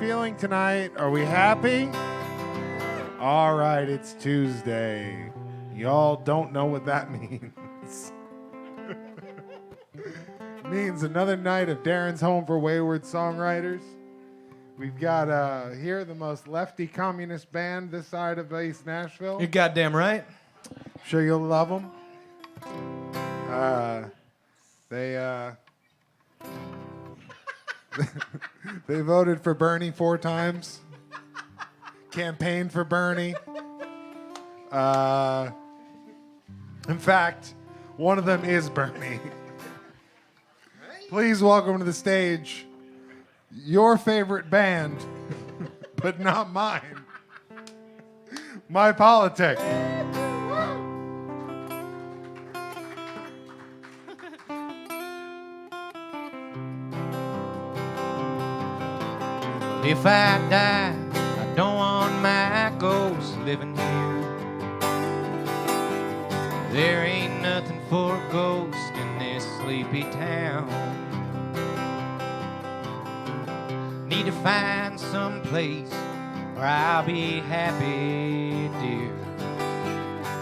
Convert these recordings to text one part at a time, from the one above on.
feeling tonight? Are we happy? All right, it's Tuesday. Y'all don't know what that means. It means another night of Darrin's Home for Wayward Songwriters. We've got here the most lefty communist band this side of East Nashville. You're goddamn right. I'm sure you'll love them. They voted for Bernie 4 times. Campaigned for Bernie. In fact, one of them is Bernie. Please welcome to the stage your favorite band, but not mine. My Politic. If I die, I don't want my ghost living here. There ain't nothing for a ghost in this sleepy town. Need to find some place where I'll be happy, dear.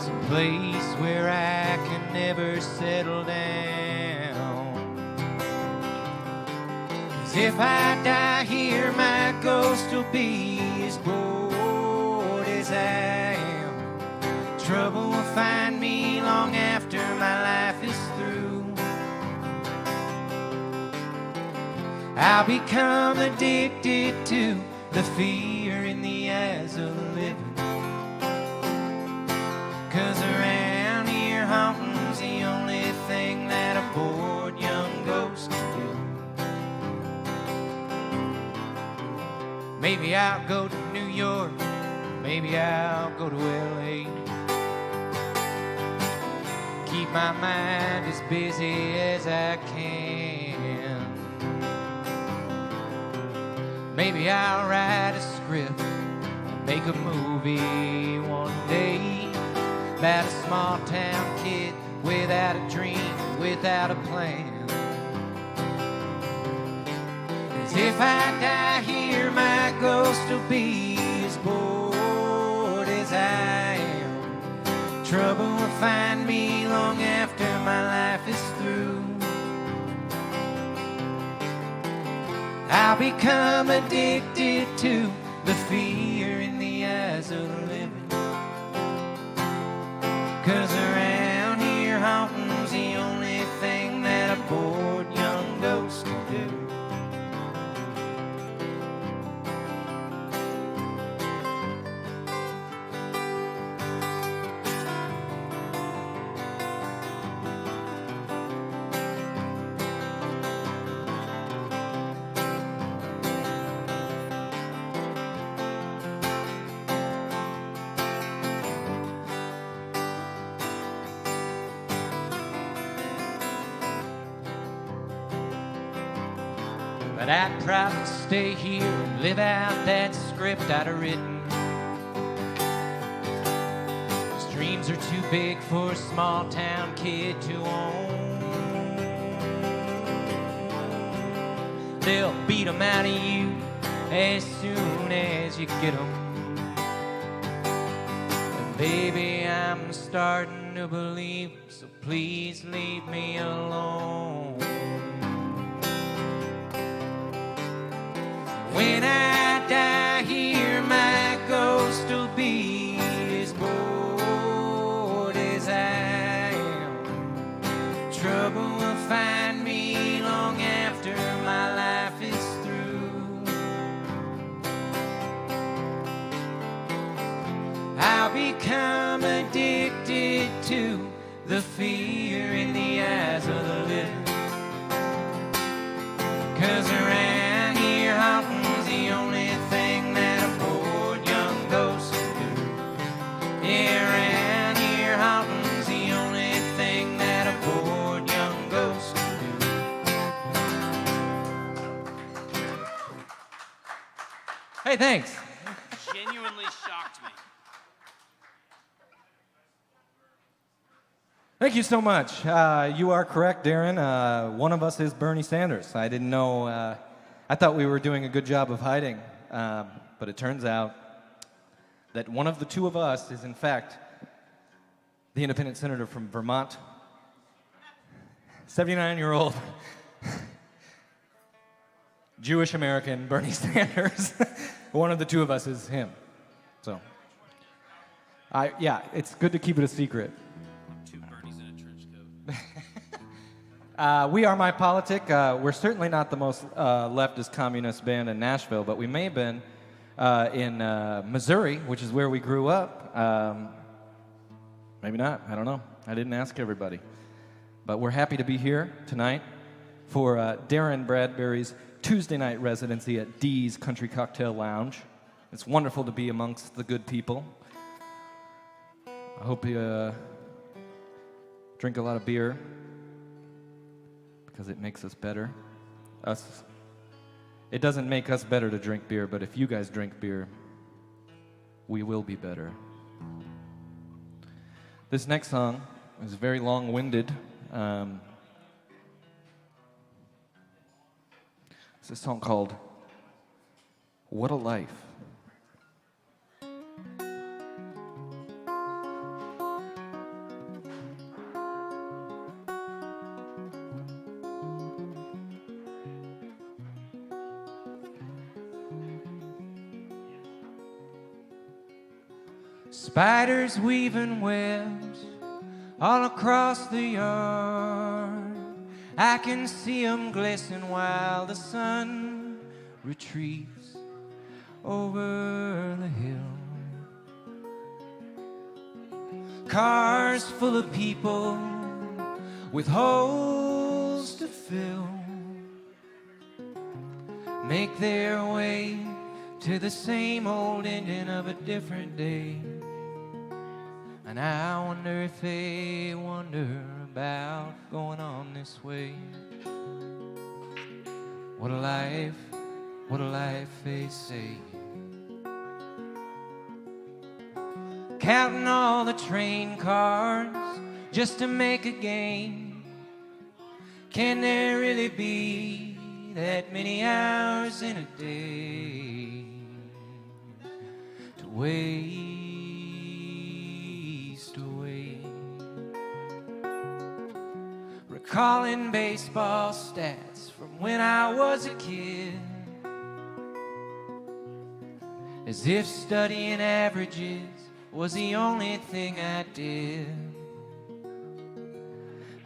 Some place where I can never settle down. 'Cause if I die here, my ghost will be as bored as I am. Trouble will find me long after my life is through. I'll become addicted to the fear in the eyes of the living. 'Cause around here haunting's the only thing that a bored young ghost can do. Maybe I'll go to New York, maybe I'll go to LA. Keep my mind as busy as I can. Maybe I'll write a script and make a movie one day about a small town kid without a dream, without a plan. 'Cause if I die here, my ghost will be as bored as I am. Trouble will find me long after my life is through. I'll become addicted to the fear in the eyes of the living. 'Cause around here haunting's the only thing that a bored young ghost can do. But I'd probably stay here and live out that script I'd have written. 'Cause dreams are too big for a small town kid to own. They'll beat 'em out of you as soon as you get 'em. And baby, I'm starting to believe, so please leave me alone. When I die here, my ghost will be as bored as I am. Trouble will find me long after my life is through. I'll become addicted to the fear in the eyes of the living. 'Cause around here haunting's the only thing that a bored young ghost can do. Yeah, around here haunting's the only thing that a bored young ghost can do. Hey, thanks. Genuinely shocked me. Thank you so much. You are correct, Darrin. One of us is Bernie Sanders. I didn't know. I thought we were doing a good job of hiding but it turns out that one of the two of us is, in fact, the independent senator from Vermont, 79-year-old Jewish American Bernie Sanders. One of the two of us is him. So, yeah, it's good to keep it a secret. Two Bernies in a trench coat. We are My Politic. We're certainly not the most leftist communist band in Nashville, but we may have been in Missouri, which is where we grew up. Maybe not. I don't know. I didn't ask everybody. But we're happy to be here tonight for Darrin Bradbury's Tuesday night residency at Dee's Country Cocktail Lounge. It's wonderful to be amongst the good people. I hope you drink a lot of beer because it makes us better. It doesn't make us better to drink beer, but if you guys drink beer, we will be better. This next song is very long-winded. It's a song called What a Life. Spiders weaving webs all across the yard. I can see them glisten while the sun retreats over the hill. Cars full of people with holes to fill make their way to the same old ending of a different day. And I wonder if they wonder about going on this way. What a life they say. Counting all the train cars just to make a gain. Can there really be that many hours in a day to waste away? Recalling baseball stats from when I was a kid, as if studying averages was the only thing I did.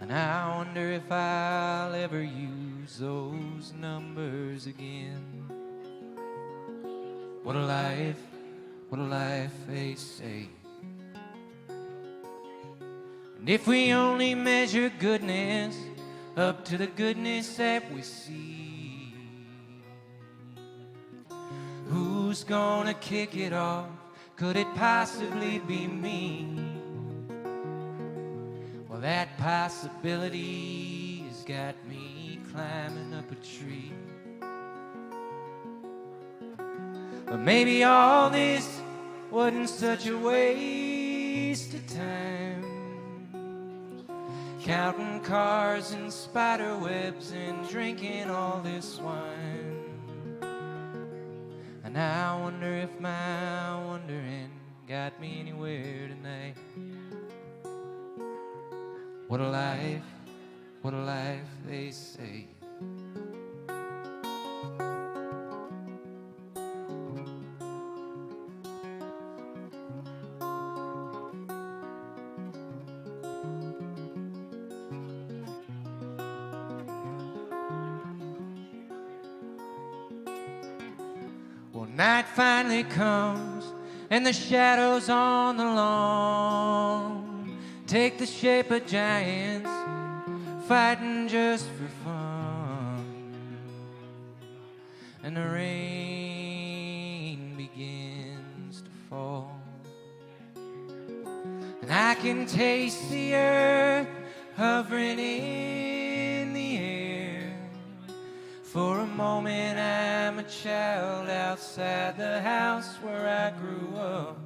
And I wonder if I'll ever use those numbers again. What a life they say. And if we only measure goodness up to the goodness that we see, who's gonna kick it off? Could it possibly be me? Well, that possibility has got me climbing up a tree. But maybe all this wasn't such a waste of time, counting cars and spider webs and drinking all this wine. And I wonder if my wondering got me anywhere tonight. What a life they say. Well, night finally comes and the shadows on the lawn take the shape of giants fighting just for fun. And the rain begins to fall, and I can taste the earth hovering in the air. For a moment I'm a child outside the house where I grew up.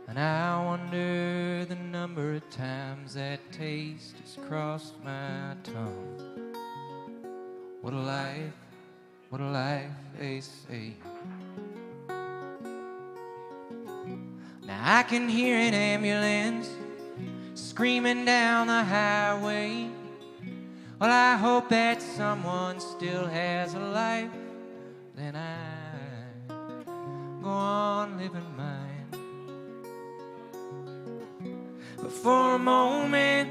And I wonder the number of times that taste has crossed my tongue. What a what a life, they say. Now I can hear an ambulance screaming down the highway. Well, I hope that someone still has a life. Then I go on living mine. But for a moment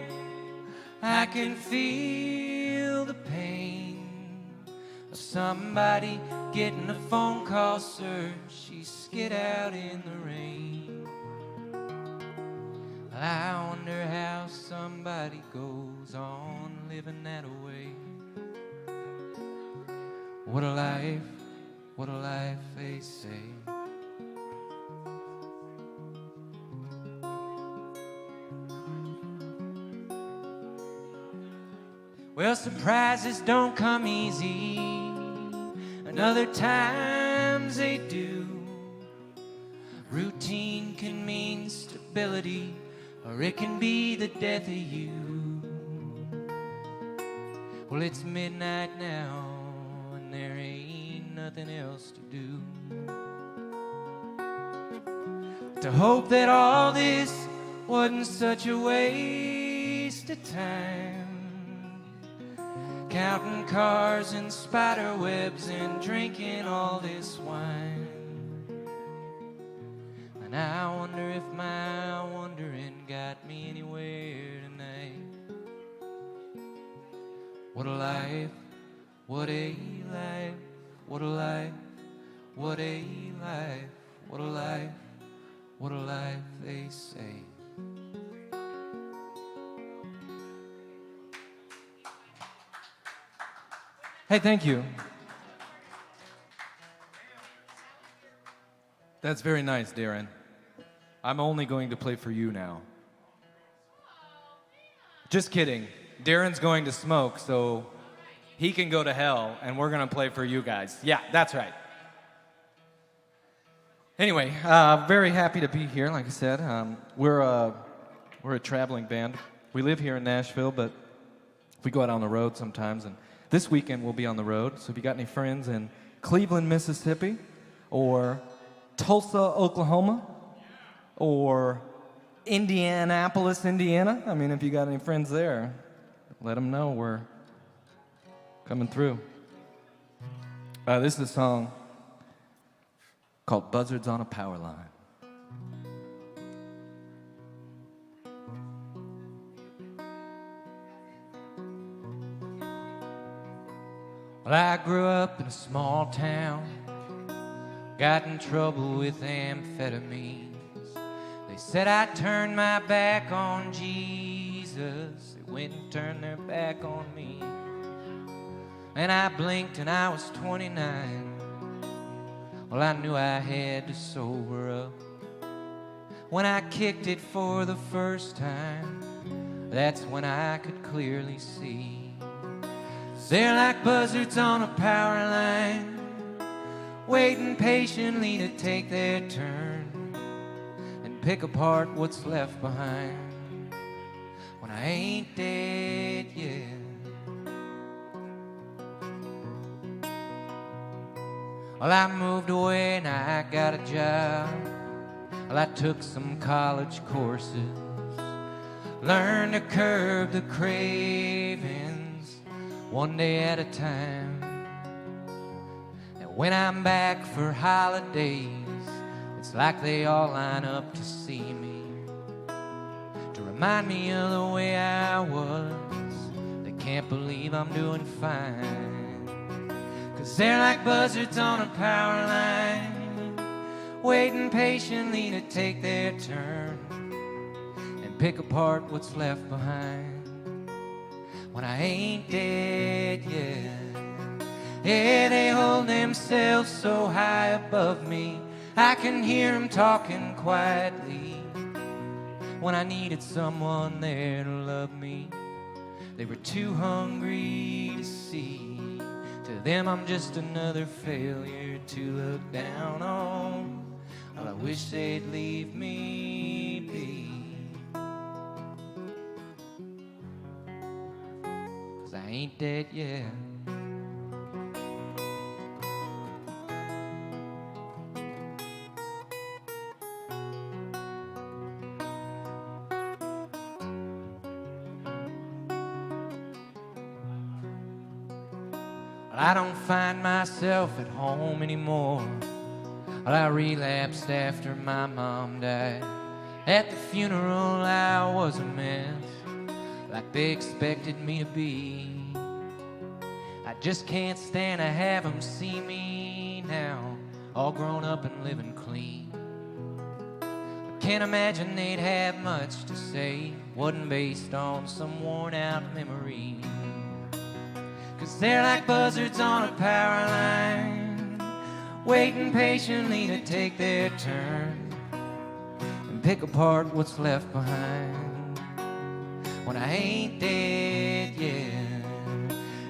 I can feel the pain of somebody getting a phone call, sir, she skid out in the rain. I wonder how somebody goes on living that way. What a life, they say. Well, surprises don't come easy, and other times they do. Routine can mean stability, or it can be the death of you. Well, it's midnight now, and there ain't nothing else to do. To hope that all this wasn't such a waste of time, counting cars and spider webs and drinking all this wine. And I wonder if my wondering got me anywhere tonight. What a life, what a life, what a life, what a life, what a life, what a life, they say. Hey, thank you. That's very nice, Darrin. I'm only going to play for you now. Just kidding. Darrin's going to smoke, so he can go to hell, and we're going to play for you guys. Yeah, that's right. Anyway, very happy to be here, like I said. We're a traveling band. We live here in Nashville, but we go out on the road sometimes, and this weekend we'll be on the road. So if you got any friends in Cleveland, Mississippi, or Tulsa, Oklahoma, or Indianapolis, Indiana, I mean, if you got any friends there, let them know we're coming through. This is a song called Buzzards on a Power Line. Well, I grew up in a small town, got in trouble with amphetamines. They said I turned my back on Jesus. They went and turned their back on me. And I blinked and I was 29. Well, I knew I had to sober up. When I kicked it for the first time, that's when I could clearly see. They're like buzzards on a power line, waiting patiently to take their turn and pick apart what's left behind when I ain't dead yet. Well, I moved away and I got a job. Well, I took some college courses, learned to curb the cravings one day at a time. And when I'm back for holidays, it's like they all line up to see me, to remind me of the way I was. They can't believe I'm doing fine, 'cause they're like buzzards on a power line, waiting patiently to take their turn and pick apart what's left behind when I ain't dead yet. Yeah, they hold themselves so high above me, I can hear them talking quietly. When I needed someone there to love me, they were too hungry to see. To them I'm just another failure to look down on. Well, I wish they'd leave me be, 'cause I ain't dead yet. I don't find myself at home anymore. Well, I relapsed after my mom died. At the funeral I was a mess, like they expected me to be. I just can't stand to have them see me now, all grown up and living clean. I can't imagine they'd have much to say, wasn't based on some worn out memory. 'Cause they're like buzzards on a power line, waiting patiently to take their turn and pick apart what's left behind when I ain't dead yet.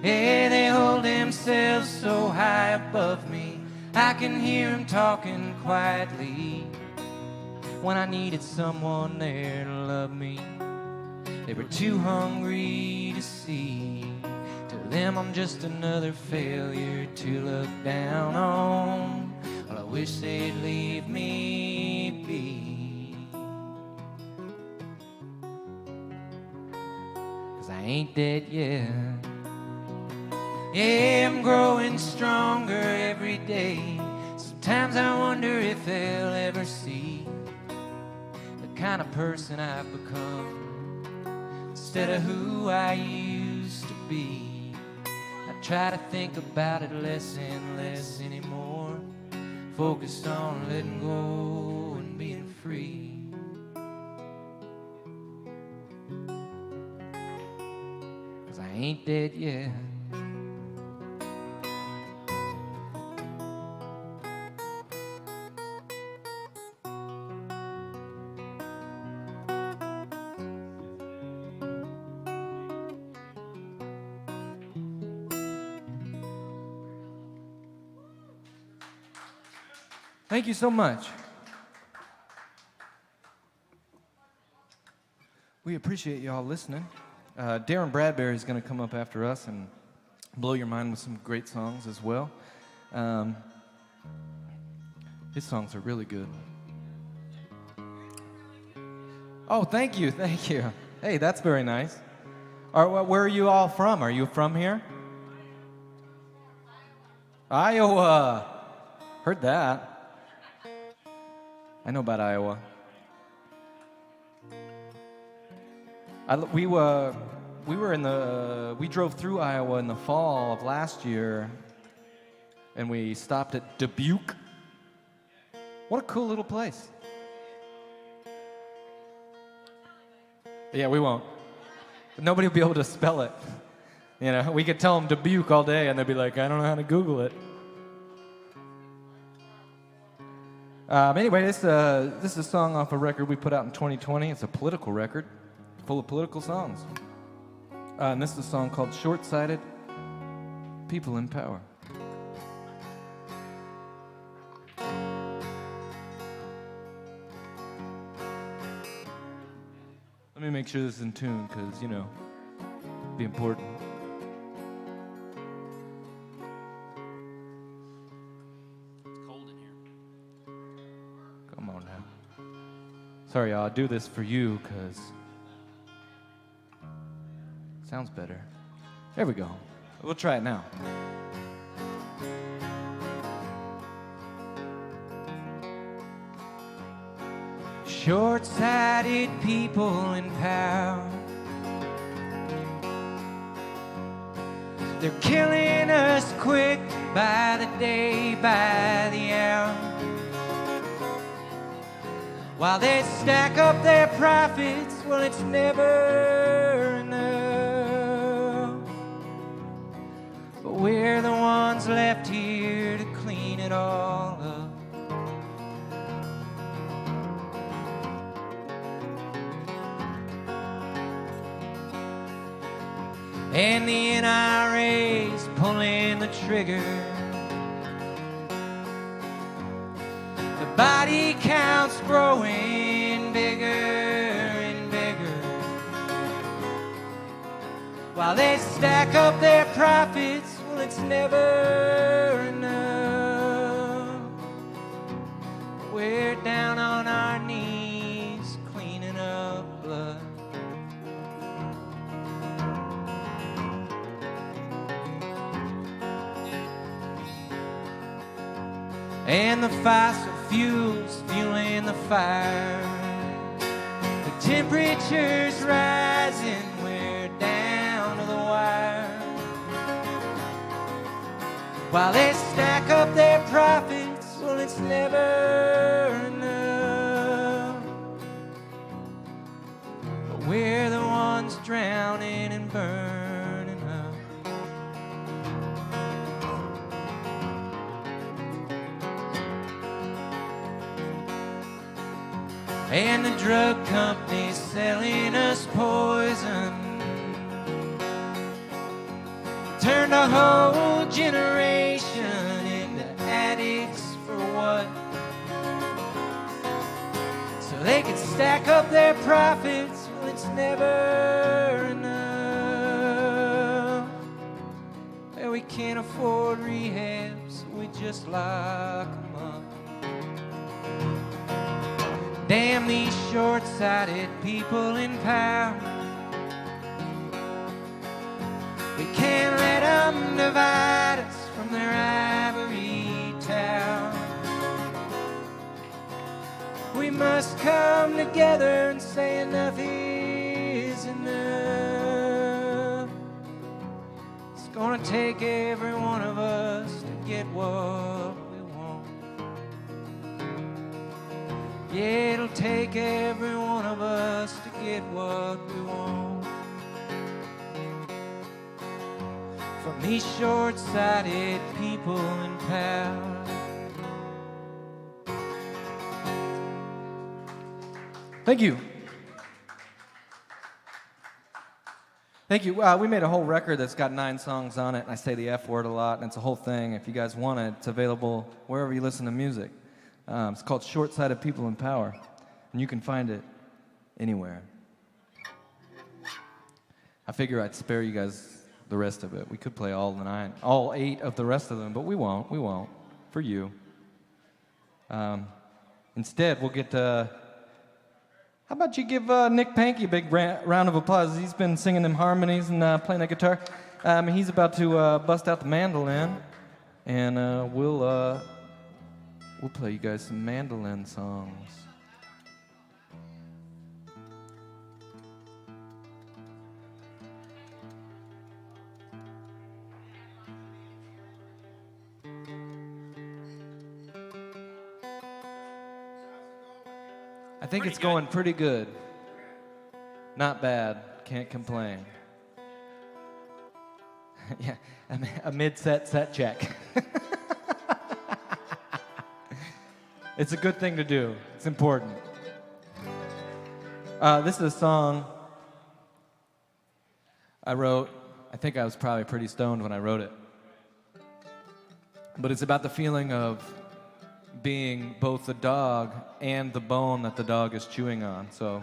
Yeah, they hold themselves so high above me, I can hear them talking quietly when I needed someone there to love me. They were too hungry to see. To them I'm just another failure to look down on. Well, I wish they'd leave me be, 'cause I ain't dead yet. Yeah, I'm growing stronger every day. Sometimes I wonder if they'll ever see the kind of person I've become instead of who I used to be. I try to think about it less and less anymore, focused on letting go and being free. 'Cause I ain't dead yet. Thank you so much. We appreciate y'all listening. Darrin Bradbury is going to come up after us and blow your mind with some great songs as well. His songs are really good. Oh, thank you, thank you. Hey, that's very nice. Where are you all from? Are you from here? Iowa. Heard that. I know about Iowa. We drove through Iowa in the fall of last year, and we stopped at Dubuque. What a cool little place. Yeah, we won't. But nobody will be able to spell it. You know, we could tell them Dubuque all day, and they'd be like, I don't know how to Google it. Anyway, this is a song off a record we put out in 2020. It's a political record, full of political songs. And this is a song called Short-Sighted People in Power. Let me make sure this is in tune, because, you know, it'd be important. Sorry, y'all, I'll do this for you, because it sounds better. There we go. We'll try it now. Short-sighted people in power, they're killing us quick by the day, by the hour. While they stack up their profits, well, it's never enough. But we're the ones left here to clean it all up. And the NRA's pulling the trigger. The body count's growing bigger and bigger, while they stack up their profits. Well, it's never enough. We're down on our knees cleaning up blood. and the fossil fuels fueling the fire. The temperature's rising, we're down to the wire. While they stack up their profits, well, it's never enough. But we're the ones drowning and burning up. And the drug companies selling us poison turned a whole generation into addicts for what? So they can stack up their profits. Well, it's never enough. Well, we can't afford rehab, so we just lock them up. Damn these short-sighted people in power. We can't let them divide us from their ivory tower. We must come together and say enough is enough. It's gonna take every one of us to get what we want. Yeah, it'll take every one of us to get what we want. From these short-sighted people in power. Thank you. Thank you. We made a whole record that's got 9 songs on it, and I say the F word a lot, and it's a whole thing. If you guys want it, it's available wherever you listen to music. It's called Short-Sighted People in Power, and you can find it anywhere. I figure I'd spare you guys the rest of it. We could play all 8 of the rest of them, but we won't, for you. Instead, we'll get to, how about you give Nick Pankey a big round of applause? He's been singing them harmonies and playing that guitar. He's about to bust out the mandolin, and we'll play you guys some mandolin songs. I think it's going pretty good. Not bad. Can't complain. Yeah, a mid-set set check. It's a good thing to do. It's important. This is a song I wrote. I think I was probably pretty stoned when I wrote it. But it's about the feeling of being both the dog and the bone that the dog is chewing on. So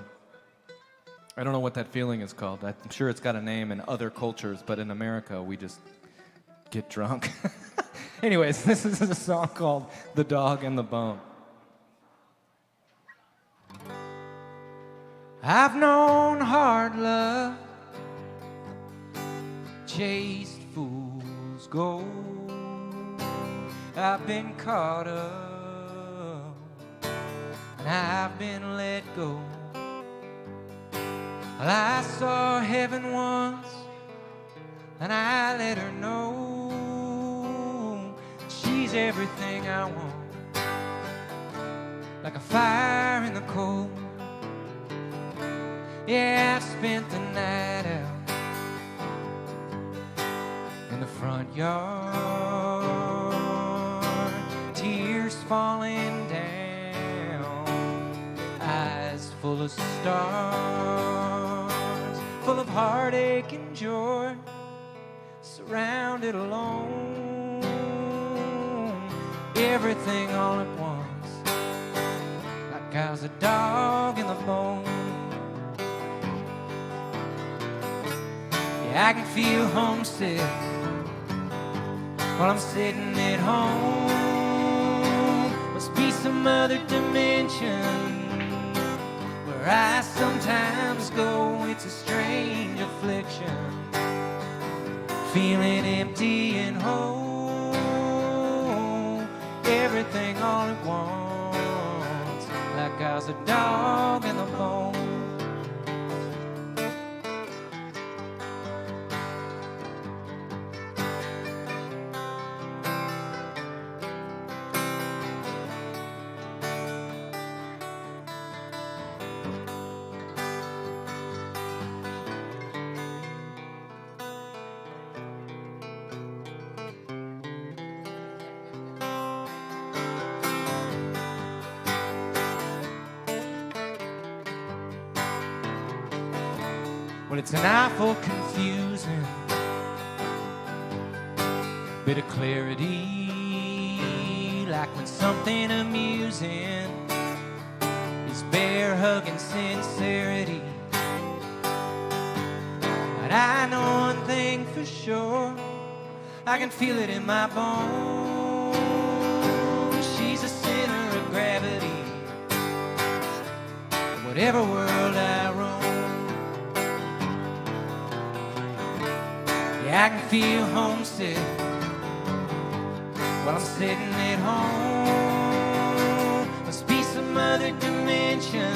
I don't know what that feeling is called. I'm sure it's got a name in other cultures, but in America, we just get drunk. Anyways, this is a song called The Dog and the Bone. I've known hard love, chased fool's gold. I've been caught up, and I've been let go. Well, I saw heaven once, and I let her know she's everything I want, like a fire in the cold. Yeah, I've spent the night out in the front yard, tears falling down, eyes full of stars, full of heartache and joy, surrounded alone, everything all at once, like I was a dog in the bone. I can feel homesick while I'm sitting at home. Must be some other dimension where I sometimes go. It's a strange affliction, feeling empty and whole, everything cause a dog in the bone. Well, it's an awful confusing bit of clarity, like when something amusing is bear-hugging sincerity. But I know one thing for sure, I can feel it in my bones. She's a center of gravity, whatever world I roam. Yeah, I can feel homesick while I'm sitting at home. Must be some other dimension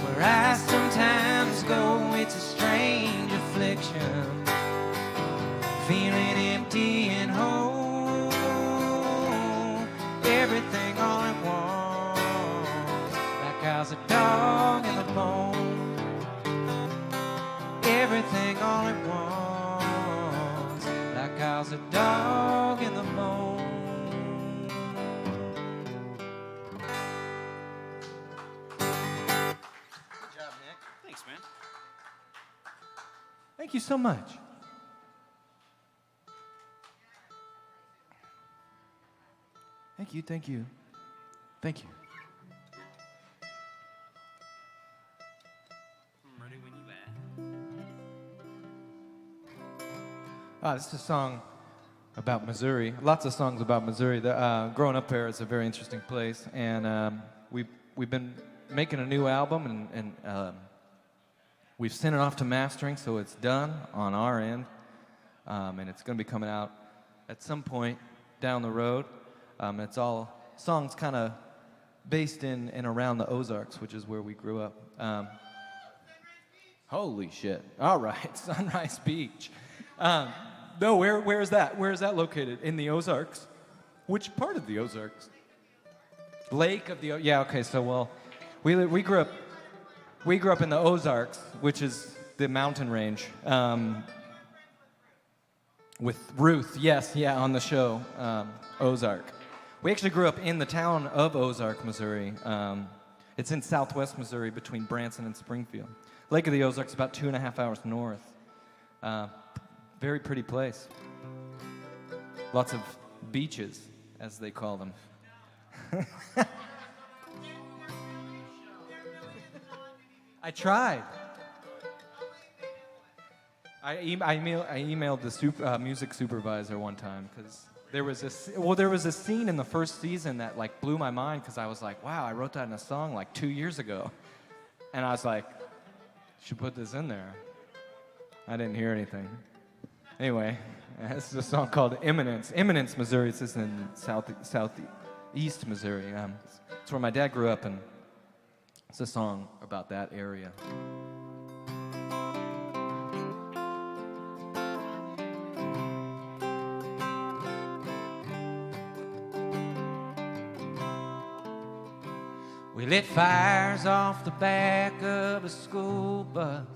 where I sometimes go. It's a strange affliction, feeling empty and whole. Everything all at once, like I was a dog in the bone. Everything all at once, like I was a dog in the bone. Good job, Nick. Thanks, man. Thank you so much. Thank you, thank you, thank you. I'm ready when you at. This is a song about Missouri. Lots of songs about Missouri. Growing up there is a very interesting place, and we've been making a new album, and we've sent it off to mastering, so it's done on our end, and it's going to be coming out at some point down the road. It's all songs kind of based in and around the Ozarks, which is where we grew up. Holy shit! All right, Sunrise Beach. No, where is that? Where is that located? In the Ozarks? Which part of the Ozarks? Lake of the yeah. Okay, so well, we grew up in the Ozarks, which is the mountain range. With Ruth, yes, yeah, on the show Ozark. We actually grew up in the town of Ozark, Missouri. It's in southwest Missouri, between Branson and Springfield. Lake of the Ozarks, about 2.5 hours north. Very pretty place. Lots of beaches, as they call them. I tried. I emailed the music supervisor one time because there was a scene in the first season that like blew my mind because I was like, wow, I wrote that in a song like 2 years ago, and I was like, should put this in there. I didn't hear anything. Anyway, this is a song called Imminence. Imminence, Missouri. This is in southeast Missouri. It's where my dad grew up, and it's a song about that area. We lit fires off the back of a school bus,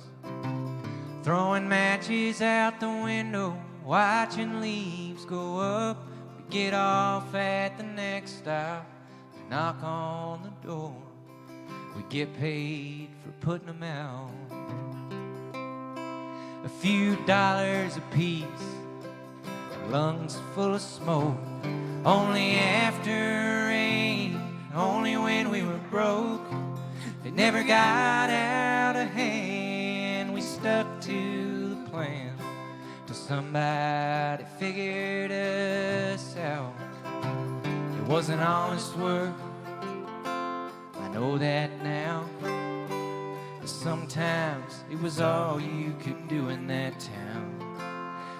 throwing matches out the window, watching leaves go up. We get off at the next stop, knock on the door. We get paid for putting them out. A few dollars apiece, lungs full of smoke. Only after rain, only when we were broke. It never got out of hand. We stuck to the plan till somebody figured us out. It wasn't honest work, I know that now. But sometimes it was all you could do in that town,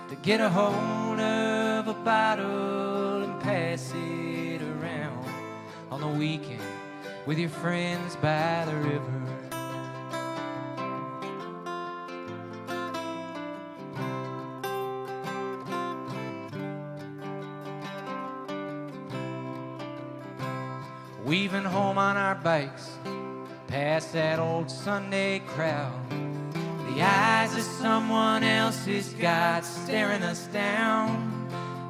to get a hold of a bottle and pass it around. On the weekend, with your friends by the river. Weaving home on our bikes, past that old Sunday crowd. The eyes of someone else's God staring us down.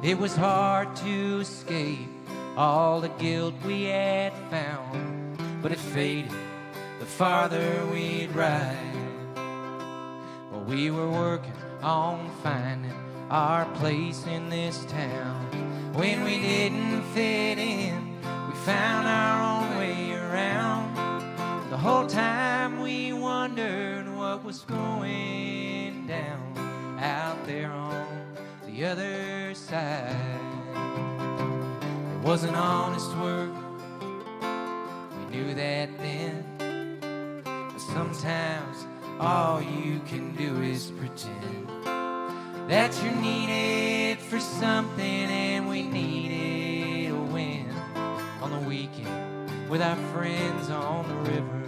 It was hard to escape all the guilt we had found, but it faded the farther we'd ride. Well, we were working on finding our place in this town. When we didn't fit in, we found our own way around. The whole time we wondered what was going down out there on the other side. It wasn't honest work, we knew that then. But sometimes all you can do is pretend that you're needed for something, and we needed a win on the weekend with our friends on the river.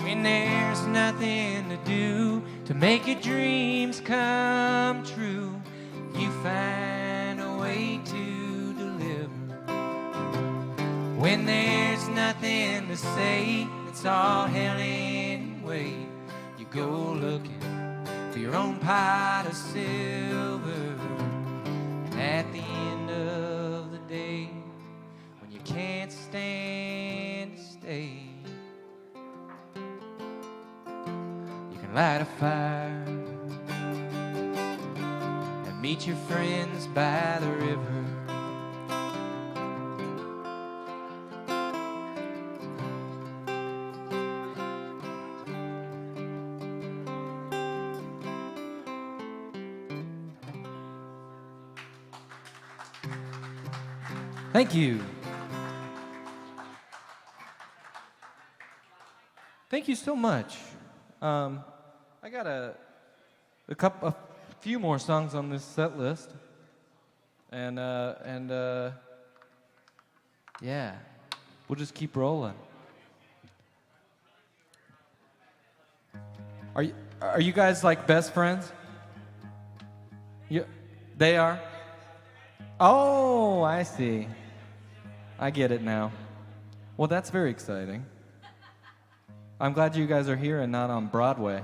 When there's nothing to do to make your dreams come true, you find a way to deliver. When there's nothing to say, it's all hell anyway. You go looking for your own pot of silver. At the end of the day, when you can't stand to stay, light a fire and meet your friends by the river. Thank you. Thank you so much. I got a few more songs on this set list, and yeah, we'll just keep rolling. Are you guys like best friends? They are? Oh, I see. I get it now. Well, that's very exciting. I'm glad you guys are here and not on Broadway.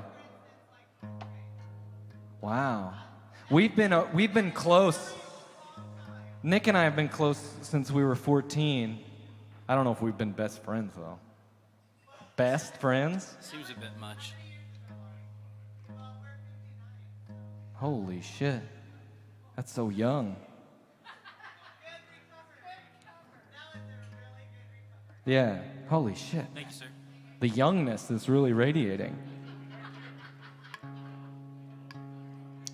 Wow. We've been close. Nick and I have been close since we were 14. I don't know if we've been best friends, though. Best friends? Seems a bit much. Holy shit. That's so young. Yeah. Holy shit. Thank you, sir. The youngness is really radiating.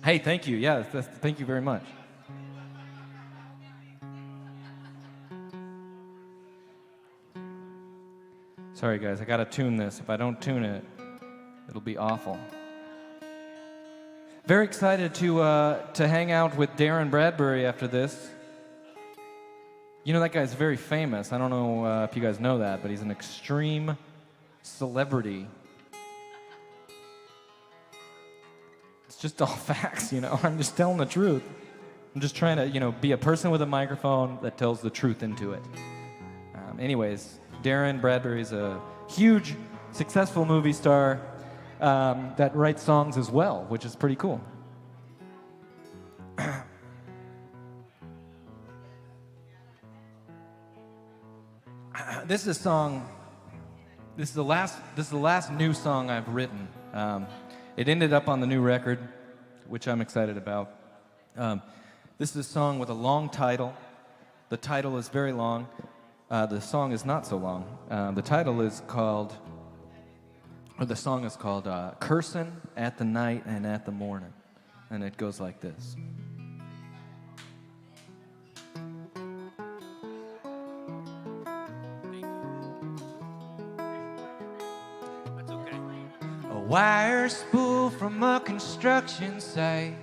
Hey, thank you. Yeah, thank you very much. Sorry, guys, I gotta tune this. If I don't tune it, it'll be awful. Very excited to hang out with Darrin Bradbury after this. You know, that guy's very famous. I don't know if you guys know that, but he's an extreme celebrity. It's just all facts, you know. I'm just telling the truth. I'm just trying to, you know, be a person with a microphone that tells the truth into it. Anyways, Darrin Bradbury's a huge, successful movie star that writes songs as well, which is pretty cool. This is a song. This is the last new song I've written. It ended up on the new record, which I'm excited about. This is a song with a long title. The title is very long. The song is not so long. The title is called, or the song is called "Cursin' at the Night and at the Morning," and it goes like this. wire spool from a construction site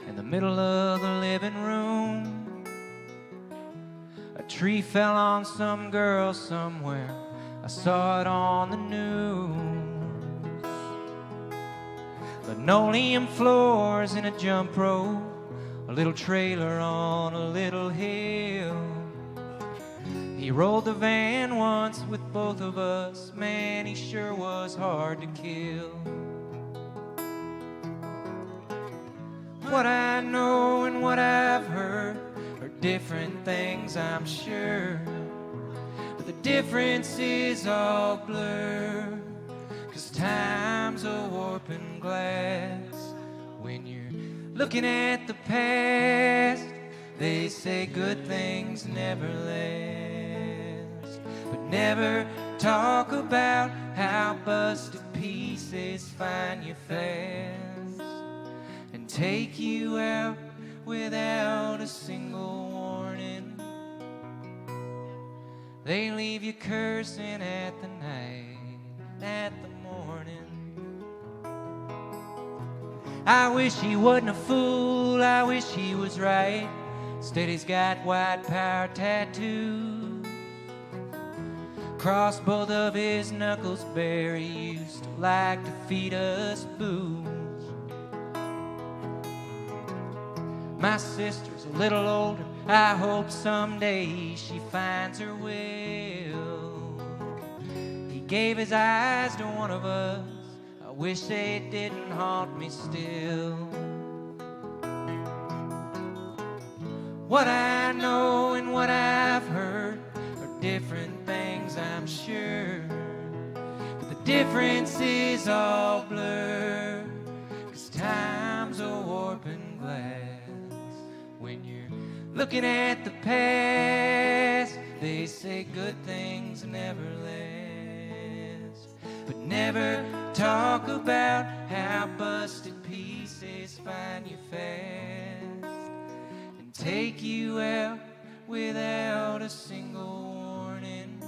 in the middle of the living room. A tree fell on some girl somewhere. I saw it on the news. Linoleum floors in a jump rope, a little trailer on a little hill. He rolled the van once with both of us. Man, he sure was hard to kill. What I know and what I've heard are different things, I'm sure. But the difference is all blur, 'cause time's a warping glass. When you're looking at the past, they say good things never last. But never talk about how busted pieces find you fast and take you out without a single warning. They leave you cursing at the night, at the morning. I wish he wasn't a fool, I wish he was right. Instead he's got white power tattoos across both of his knuckles bare. He used to like to feed us booze. My sister's a little older, I hope someday she finds her will. He gave his eyes to one of us, I wish they didn't haunt me still. What I know and what I've heard are different things, I'm sure. But the difference is all blur, 'cause time's a warping glass. When you're looking at the past, they say good things never last. But never talk about how busted pieces find you fast and take you out without a single warning.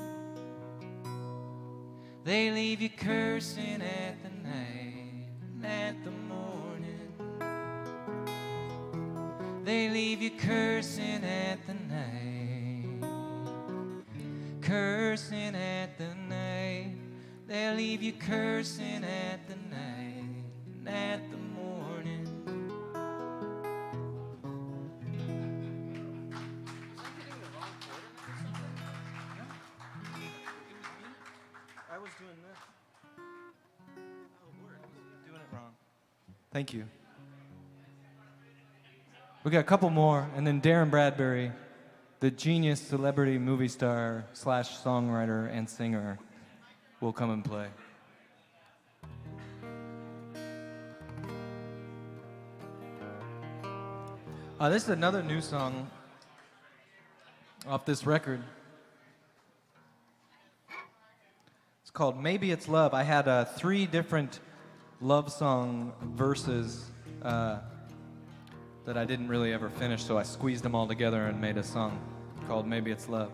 They leave you cursing at the night and at the morning. They leave you cursing at the night, cursing at the night. They'll leave you cursing at the night and at the morning. I was doing this. Oh, word. I was doing it wrong. Thank you. We got a couple more, and then Darrin Bradbury, the genius celebrity movie star / songwriter and singer, will come and play. This is another new song off this record. It's called Maybe It's Love. I had 3 different love song verses that I didn't really ever finish, so I squeezed them all together and made a song called Maybe It's Love.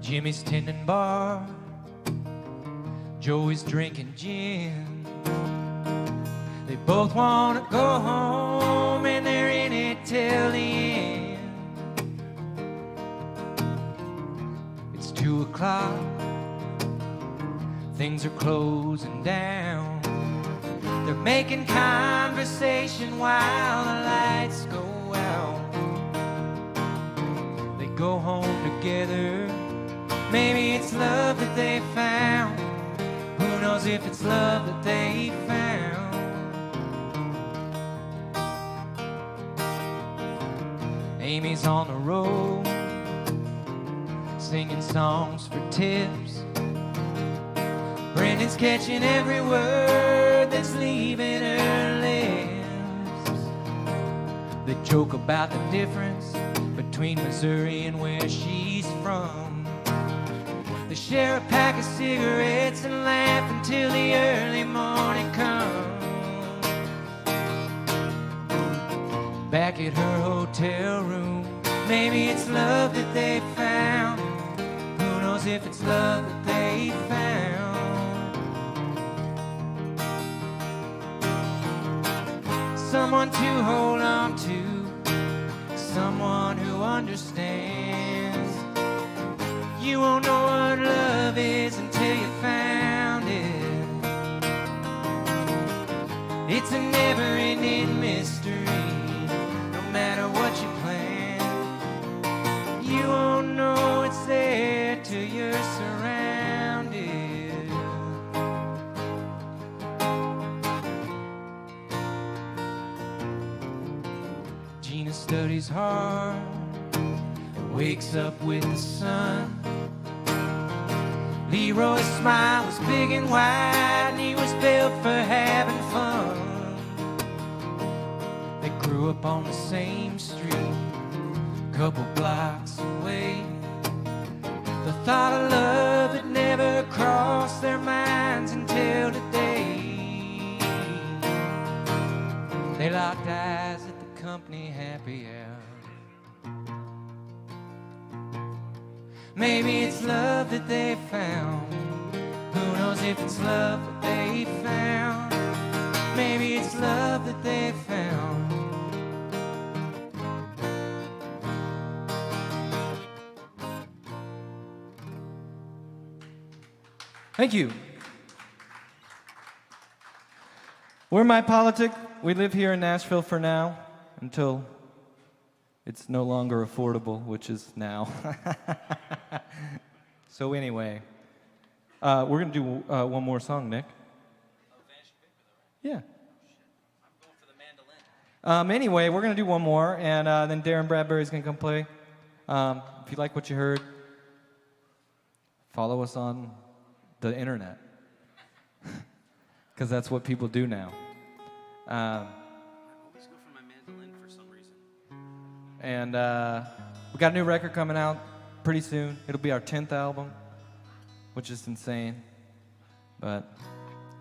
Jimmy's tending bar, Joey's drinking gin. They both want to go home and they're in it till the end. It's 2 o'clock, things are closing down. They're making conversation while the lights go out. They go home together. Maybe it's love that they found. Who knows if it's love that they found? Amy's on the road, singing songs for tips. Brendan's catching every word that's leaving her lips. They joke about the difference between Missouri and where she's from. They share a pack of cigarettes and laugh until the early morning comes. Back at her hotel room, maybe it's love that they found. knows if it's love that they found? Someone to hold on to, someone who understands. You won't know what love is until you found it. It's a never-ending mystery, no matter what you plan. You won't know it's there till you're surrounded. Gina studies hard, wakes up with the sun. Leroy's smile was big and wide, and he was built for having fun. They grew up on the same street, couple blocks away. The thought of love had never crossed their minds until today. They locked eyes at the company happy hour. Maybe it's love that they found. Who knows if it's love that they found? Maybe it's love that they found. Thank you. We're My Politic. We live here in Nashville for now until it's no longer affordable, which is now. So anyway, we're going to do one more song, Nick. Yeah. I'm going for the mandolin. Anyway, we're going to do one more, and then Darrin Bradbury is going to come play. If you like what you heard, follow us on the internet, because that's what people do now. I always go for my mandolin for some reason. And we got a new record coming out pretty soon. It'll be our 10th album, which is insane, but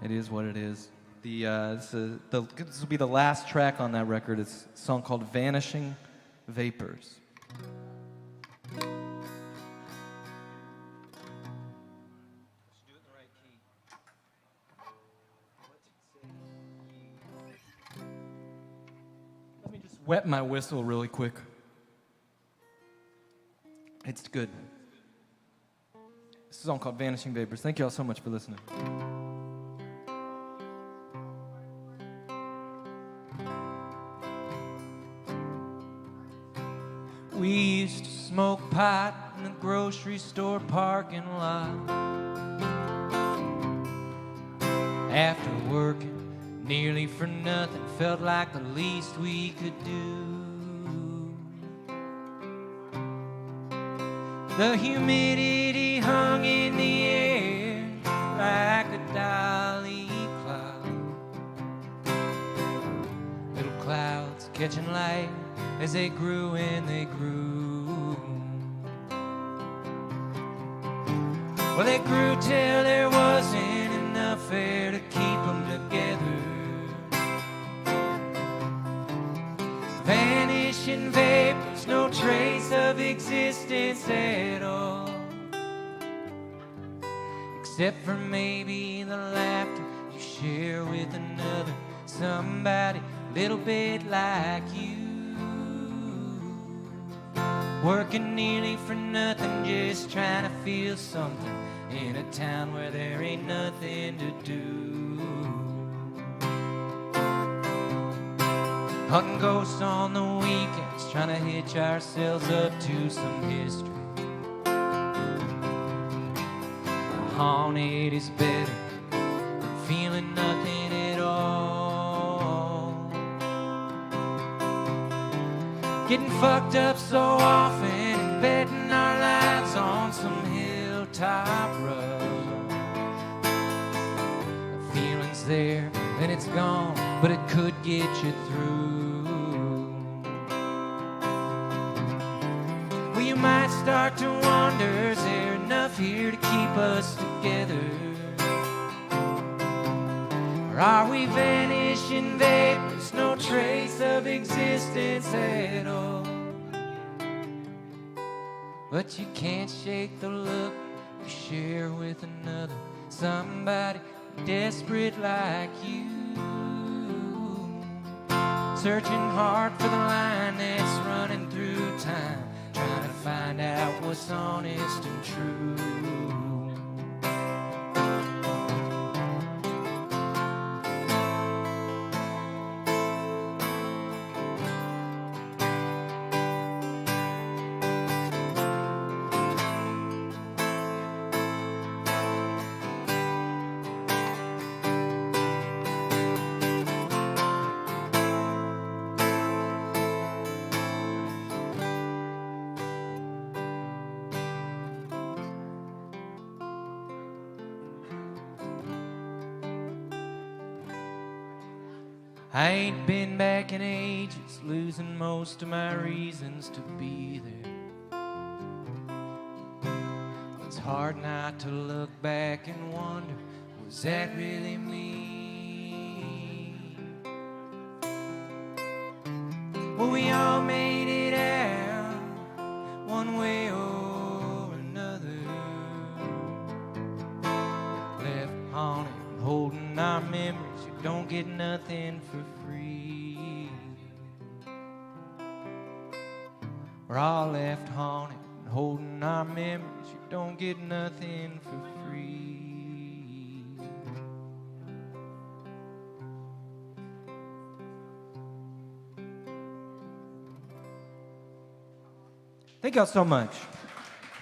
it is what it is. This will be the last track on that record. It's a song called Vanishing Vapors. Let me just wet my whistle really quick. It's good. This is a song called Vanishing Vapors. Thank you all so much for listening. We used to smoke pot in the grocery store parking lot. After working nearly for nothing, felt like the least we could do. The humidity hung in the air like a dolly cloud. Little clouds catching light as they grew and they grew. Well, they grew till there wasn't enough air to keep them together. Vanishing vapors, no trace of existence at all, except for maybe the laughter you share with another somebody a little bit like you. Working nearly for nothing, just trying to feel something in a town where there ain't nothing to do. Hunting ghosts on the weekends, trying to hitch ourselves up to some history. Haunted is better than feeling nothing at all. Getting fucked up so often and betting our lives on some hilltop road. The feeling's there, then it's gone, but it could get you through. Well, you might start to wonder, is there enough here to keep us together? Or are we vanishing vapors, no trace of existence at all? But you can't shake the look to share with another, somebody desperate like you. Searching hard for the line that's running through time, trying to find out what's honest and true. I ain't been back in ages, losing most of my reasons to be there. It's hard not to look back and wonder, was that really me? Well, we all made it out, one way or another. Left haunted and holding our memories. Don't get nothing for free. We're all left haunted and holding our memories. You don't get nothing for free. Thank y'all so much.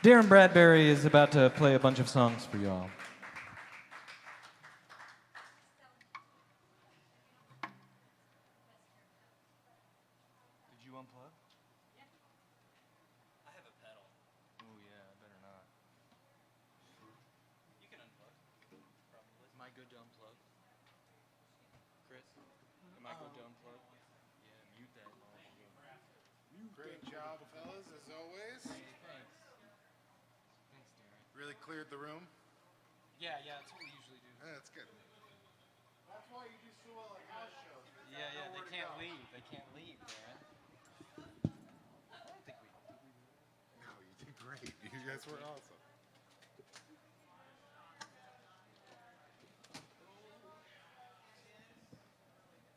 Darrin Bradbury is about to play a bunch of songs for y'all. Great job, fellas, as always. Thanks, Darrin. Really cleared the room. Yeah, that's what we usually do. Yeah, that's good. That's why you do so well at house shows. Yeah, they can't leave. They can't leave, Darrin. I don't think we. No, you did great. You guys were awesome.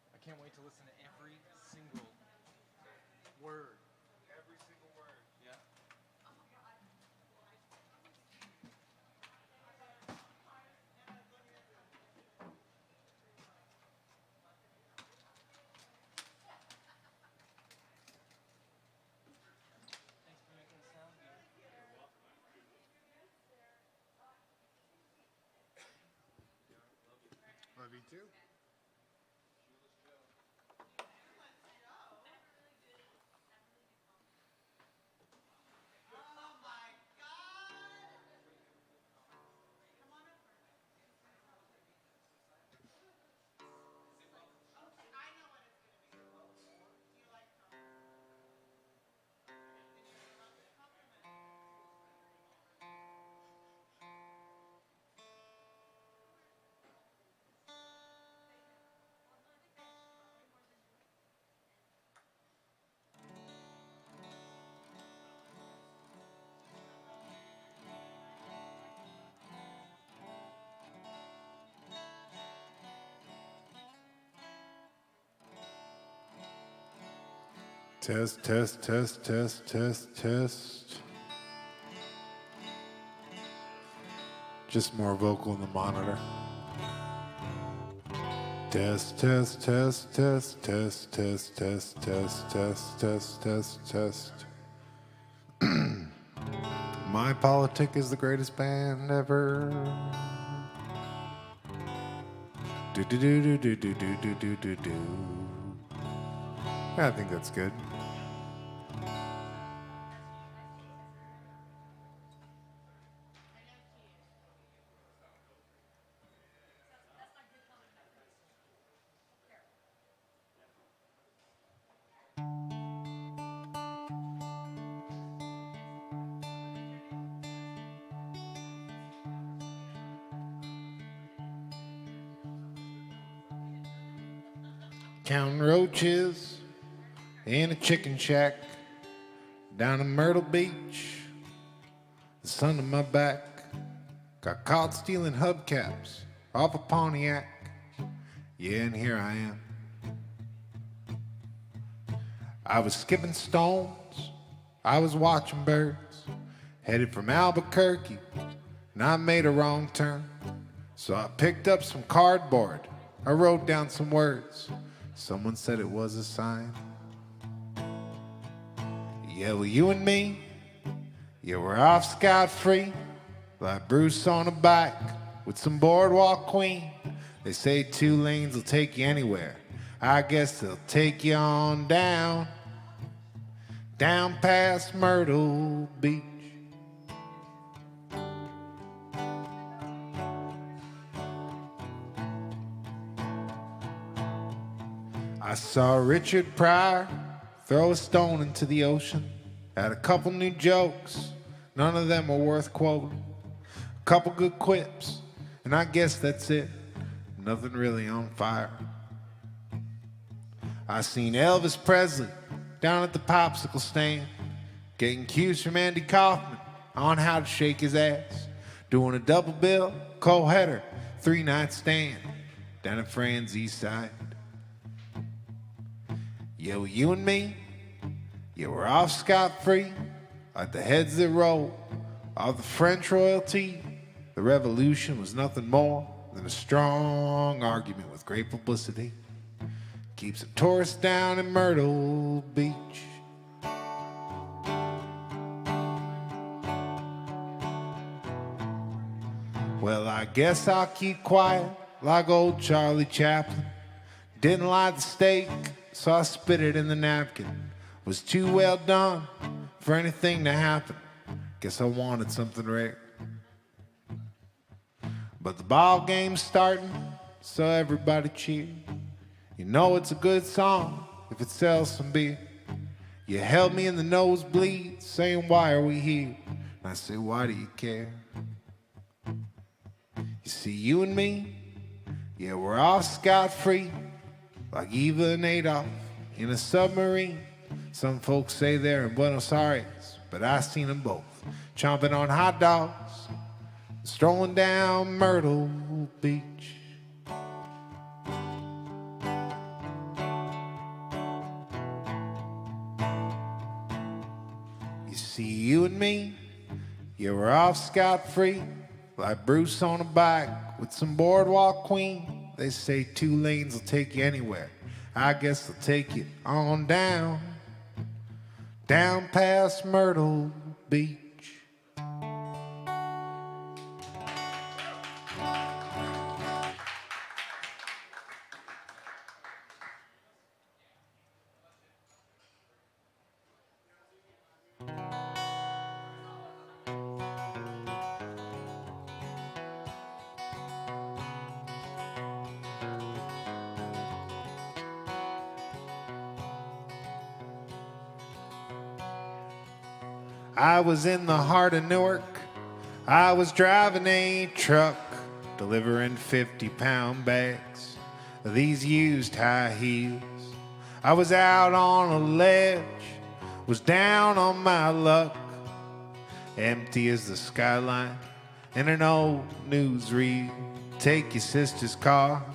I can't wait to listen to every single word. Every single word. Yeah. Thanks for making it sound good. Love you too. Test, test, test, test, test, test. Just more vocal in the monitor. Test, test, test, test, test, test, test, test, test, test, test, test. My Politic is the greatest band ever. Do do do do do do do do do do. I think that's good. Counting roaches in a chicken shack down in Myrtle Beach. The sun on my back, Got caught stealing hubcaps off a Pontiac. Yeah, and here I am. I was skipping stones, I was watching birds, headed from Albuquerque, and I made a wrong turn. So I picked up some cardboard, I wrote down some words. Someone said it was a sign. Yeah, well, you and me, yeah, we're off scot-free, like Bruce on a bike with some boardwalk queen. They say 2 lanes will take you anywhere. I guess they'll take you on down, down past Myrtle Beach. I saw Richard Pryor throw a stone into the ocean. Had a couple new jokes, none of them were worth quoting. A couple good quips, and I guess that's it. Nothing really on fire. I seen Elvis Presley down at the popsicle stand, getting cues from Andy Kaufman on how to shake his ass. Doing a double bill, co-header, 3-night stand down at Fran's East Side. Yeah, well, you and me, yeah, we're off scot-free, like the heads that roll off the French royalty. The revolution was nothing more than a strong argument with great publicity. Keeps the tourists down in Myrtle Beach. Well, I guess I'll keep quiet like old Charlie Chaplin. Didn't like the steak, so I spit it in the napkin. Was too well done for anything to happen. Guess I wanted something rare. But the ball game's starting, so everybody cheer. You know it's a good song if it sells some beer. You held me in the nosebleed, saying, why are we here? And I say, why do you care? You see, you and me, yeah, we're off scot-free, like Eva and Adolf in a submarine. Some folks say they're in Buenos Aires, but I seen them both chomping on hot dogs, strolling down Myrtle Beach. You see, you and me, yeah, we're off scot-free, like Bruce on a bike with some boardwalk queen. They say 2 lanes will take you anywhere. I guess they'll take you on down, down past Myrtle Beach. I was in the heart of Newark. I was driving a truck, delivering 50-pound bags of these used high heels. I was out on a ledge, was down on my luck, empty as the skyline in an old newsreel. Take your sister's car,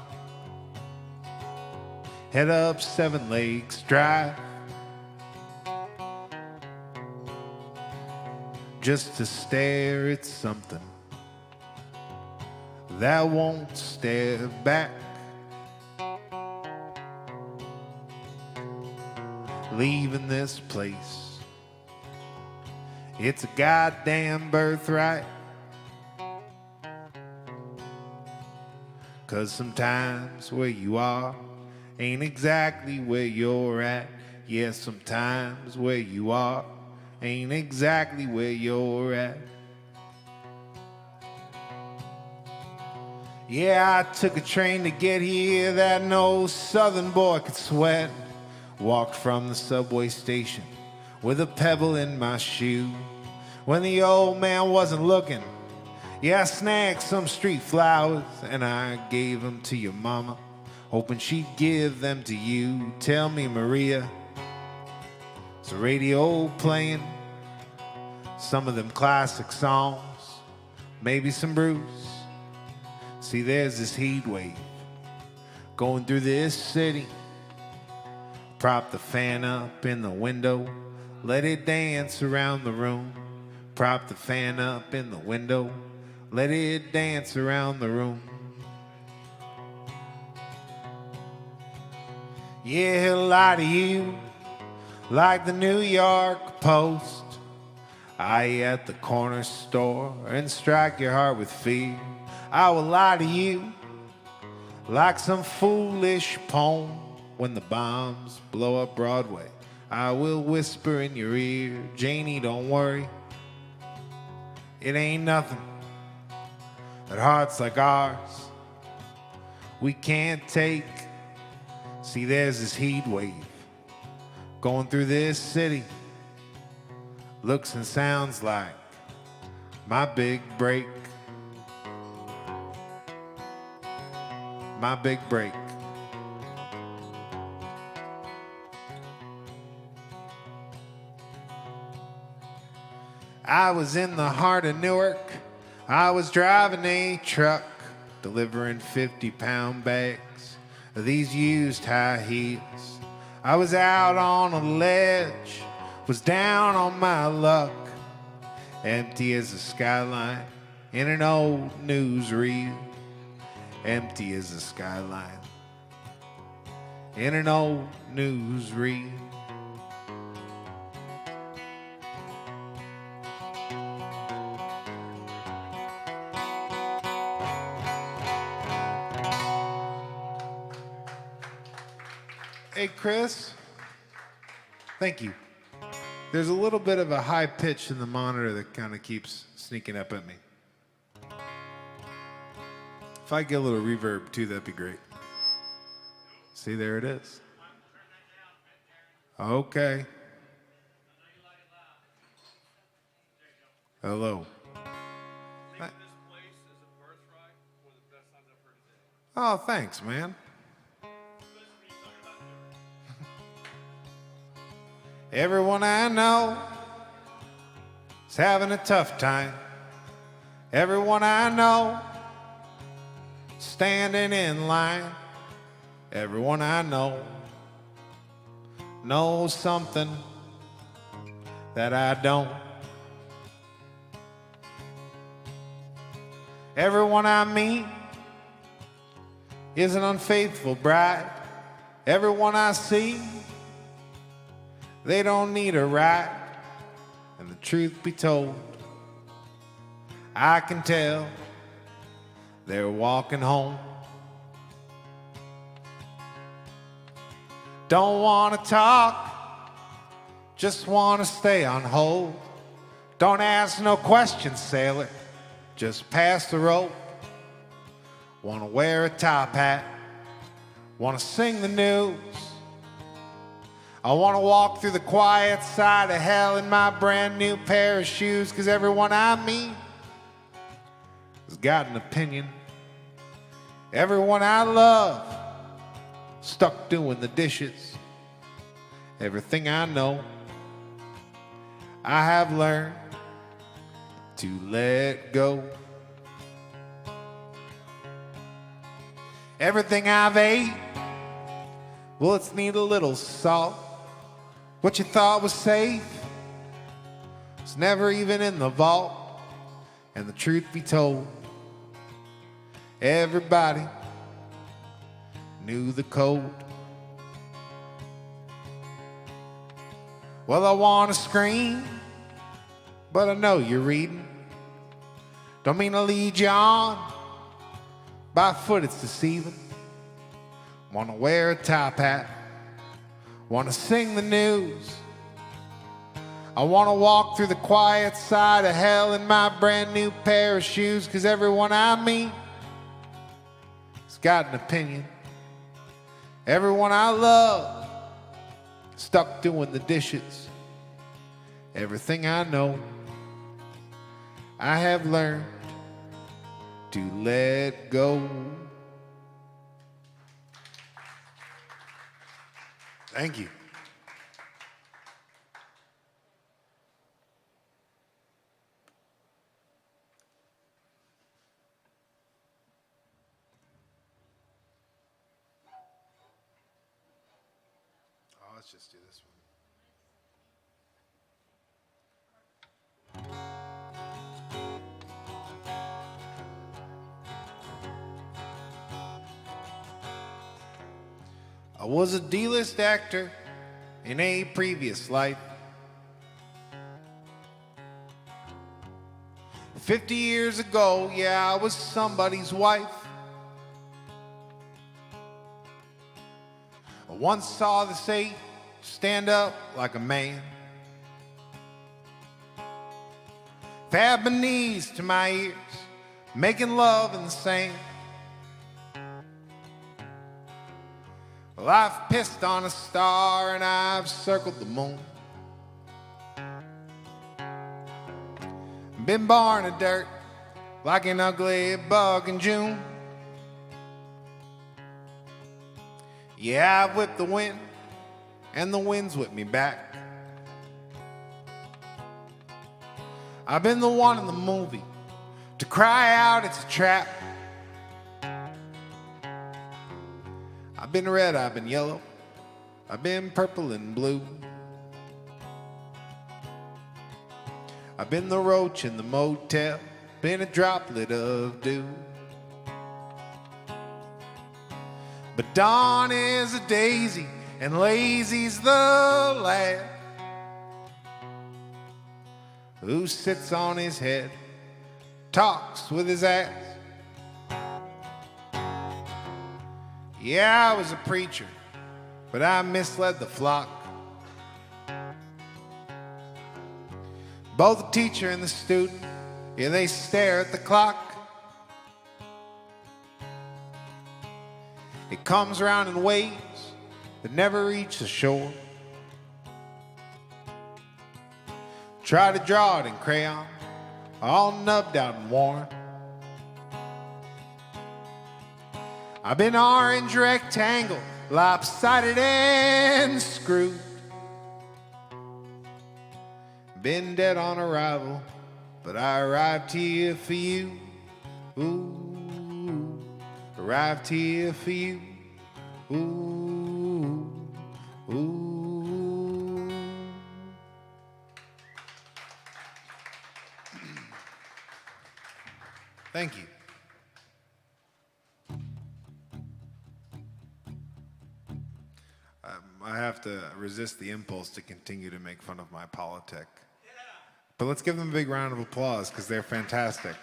head up 7 Lakes Drive, just to stare at something that won't stare back. Leaving this place, it's a goddamn birthright. 'Cause sometimes where you are ain't exactly where you're at. Yeah, sometimes where you are ain't exactly where you're at. Yeah, I took a train to get here that no southern boy could sweat. Walked from the subway station with a pebble in my shoe. When the old man wasn't looking, yeah, I snagged some street flowers and I gave them to your mama, hoping she'd give them to you. Tell me, Maria, is the radio playing some of them classic songs maybe some brews. See, there's this heat wave going through this city. Prop the fan up in the window, let it dance around the room. Prop the fan up in the window, let it dance around the room. Yeah, he'll lie to you like the New York Post. I at the corner store and strike your heart with fear. I will lie to you like some foolish poem. When the bombs blow up Broadway, I will whisper in your ear, Janie, don't worry. It ain't nothing that hearts like ours we can't take. See, there's this heat wave going through this city. Looks and sounds like my big break. My big break. I was in the heart of Newark. I was driving a truck, delivering 50-pound bags of these used high heels. I was out on a ledge, was down on my luck, empty as a skyline in an old newsreel. Empty as a skyline in an old newsreel. Hey, Chris. Thank you. There's a little bit of a high pitch in the monitor that kind of keeps sneaking up at me. If I get a little reverb too, that'd be great. See, there it is. Okay. Hello. Oh, thanks, man. Everyone I know is having a tough time. Everyone I know standing in line. Everyone I know knows something that I don't. Everyone I meet is an unfaithful bride. Everyone I see, they don't need a ride. And the truth be told, I can tell they're walking home. Don't want to talk, just want to stay on hold. Don't ask no questions, sailor, just pass the rope. Want to wear a top hat, want to sing the news. I want to walk through the quiet side of hell in my brand new pair of shoes, 'cause everyone I meet has got an opinion. Everyone I love stuck doing the dishes. Everything I know, I have learned to let go. Everything I've ate, well, it's need a little salt. What you thought was safe, it's never even in the vault. And the truth be told, everybody knew the code. Well, I want to scream, but I know you're reading. Don't mean to lead you on, by foot it's deceiving. Want to wear a top hat, want to sing the news. I want to walk through the quiet side of hell in my brand new pair of shoes, 'cause everyone I meet has got an opinion. Everyone I love stuck doing the dishes. Everything I know, I have learned to let go. Thank you. let's just do this one. I was a D-list actor in a previous life. 50 years ago, yeah, I was somebody's wife. I once saw the saint stand up like a man. Fab my knees to my ears, making love in the sand. Well, I've pissed on a star and I've circled the moon. Been born in dirt like an ugly bug in June. Yeah, I've whipped the wind and the wind's whipped me back. I've been the one in the movie to cry out it's a trap. I've been red, I've been yellow, I've been purple and blue. I've been the roach in the motel, been a droplet of dew. But dawn is a daisy and lazy's the lad who sits on his head, talks with his ass. Yeah, I was a preacher, but I misled the flock. Both the teacher and the student, yeah, they stare at the clock. It comes around in waves that never reach the shore. Try to draw it in crayon, all nubbed out and worn. I've been orange rectangle, lopsided and screwed. Been dead on arrival, but I arrived here for you. Ooh, arrived here for you. Ooh, ooh. Thank you. I have to resist the impulse to continue to make fun of my politic. But let's give them a big round of applause because they're fantastic.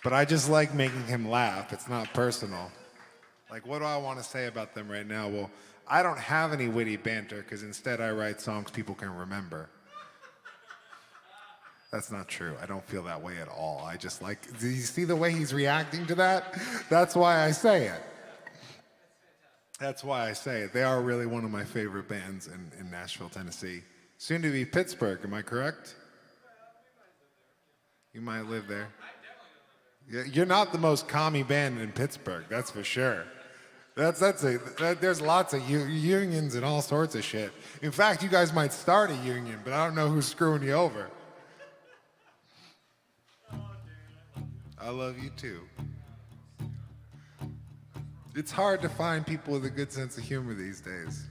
But I just like making him laugh. It's not personal. Like, what do I want to say about them right now? Well, I don't have any witty banter because instead I write songs people can remember. That's not true. I don't feel that way at all. I just like, do you see the way he's reacting to that? That's why I say it. That's why I say it. They are really one of my favorite bands in Nashville, Tennessee. Soon to be Pittsburgh, am I correct? You might live there. Yeah, you're not the most commie band in Pittsburgh, that's for sure. There's lots of unions and all sorts of shit. In fact, you guys might start a union, but I don't know who's screwing you over. I love you too. It's hard to find people with a good sense of humor these days.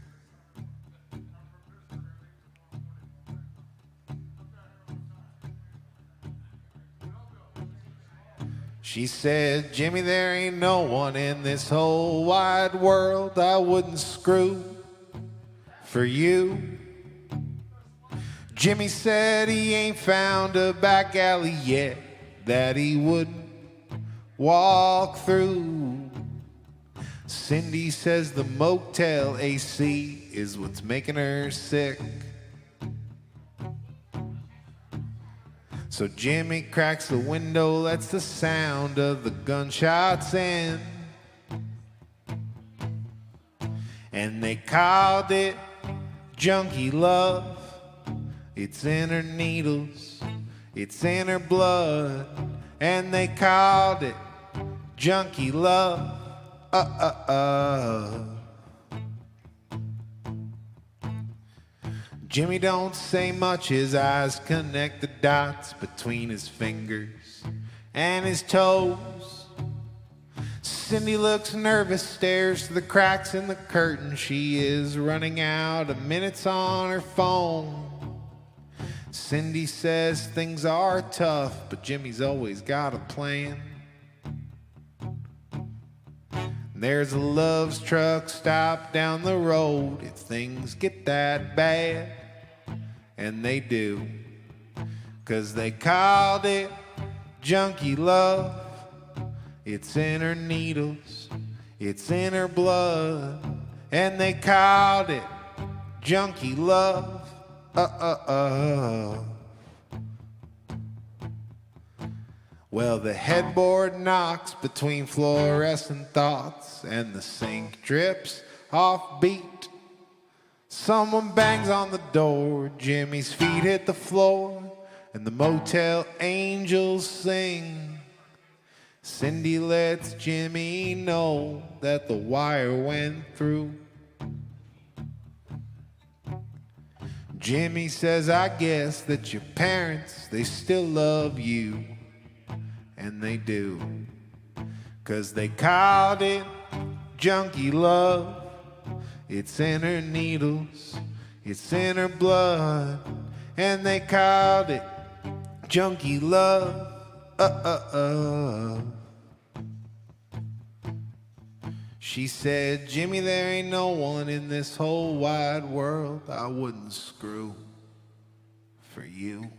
She said, Jimmy, there ain't no one in this whole wide world I wouldn't screw for you. Jimmy said he ain't found a back alley yet that he wouldn't walk through. Cindy says the motel AC is what's making her sick. So Jimmy cracks the window, lets the sound of the gunshots in. And they called it junkie love. It's in her needles, it's in her blood. And they called it junkie love. Jimmy don't say much, his eyes connect the dots between his fingers and his toes. Cindy looks nervous, stares to the cracks in the curtain. She is running out of minutes on her phone. Cindy says things are tough, but Jimmy's always got a plan. There's a Love's truck stop down the road if things get that bad. And they do, 'cause they called it junkie love. It's in her needles, it's in her blood. And they called it junkie love. Well, the headboard knocks between fluorescent thoughts, and the sink drips off beat. Someone bangs on the door, Jimmy's feet hit the floor, and the motel angels sing. Cindy lets Jimmy know that the wire went through. Jimmy says, I guess that your parents, they still love you. And they do, 'cause they called it junkie love. It's in her needles, it's in her blood. And they called it junkie love. She said, Jimmy, there ain't no one in this whole wide world I wouldn't screw for you.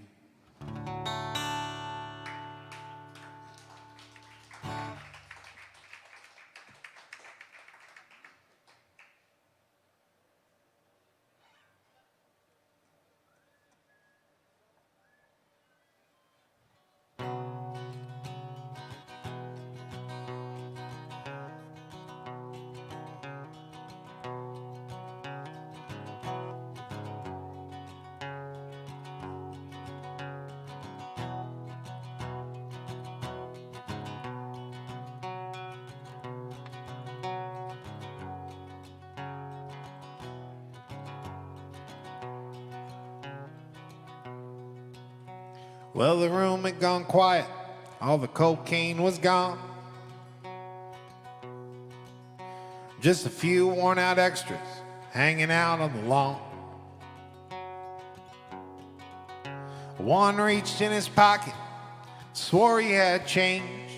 Well, the room had gone quiet. All the cocaine was gone. Just a few worn-out extras hanging out on the lawn. One reached in his pocket, swore he had change.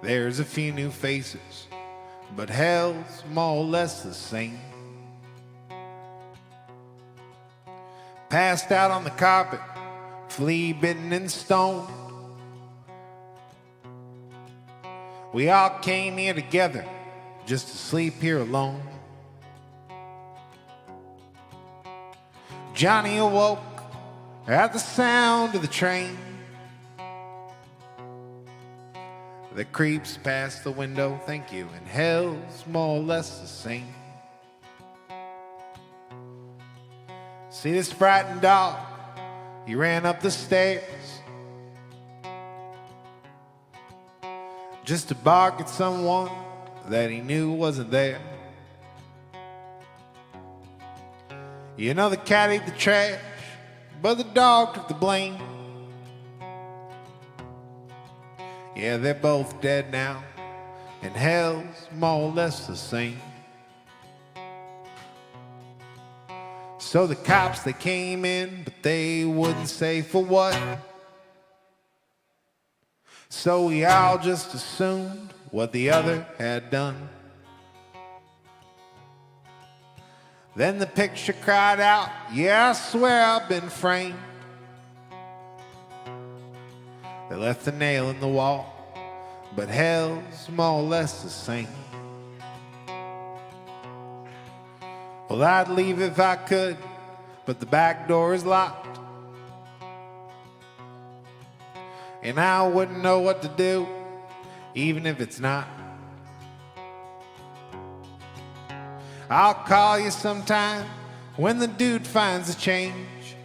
There's a few new faces, but hell's more or less the same. Passed out on the carpet, flea bitten and stoned. We all came here together just to sleep here alone. Johnny awoke at the sound of the train that creeps past the window, thank you, and hell's more or less the same. See this frightened dog, he ran up the stairs just to bark at someone that he knew wasn't there. You know the cat ate the trash, but the dog took the blame. Yeah, they're both dead now, and hell's more or less the same. So the cops, they came in, but they wouldn't say for what. So we all just assumed what the other had done. Then the picture cried out, yeah, I swear I've been framed. They left the nail in the wall, but hell's more or less the same. Well, I'd leave if I could, but the back door is locked. And I wouldn't know what to do, even if it's not. I'll call you sometime when the dude finds a change.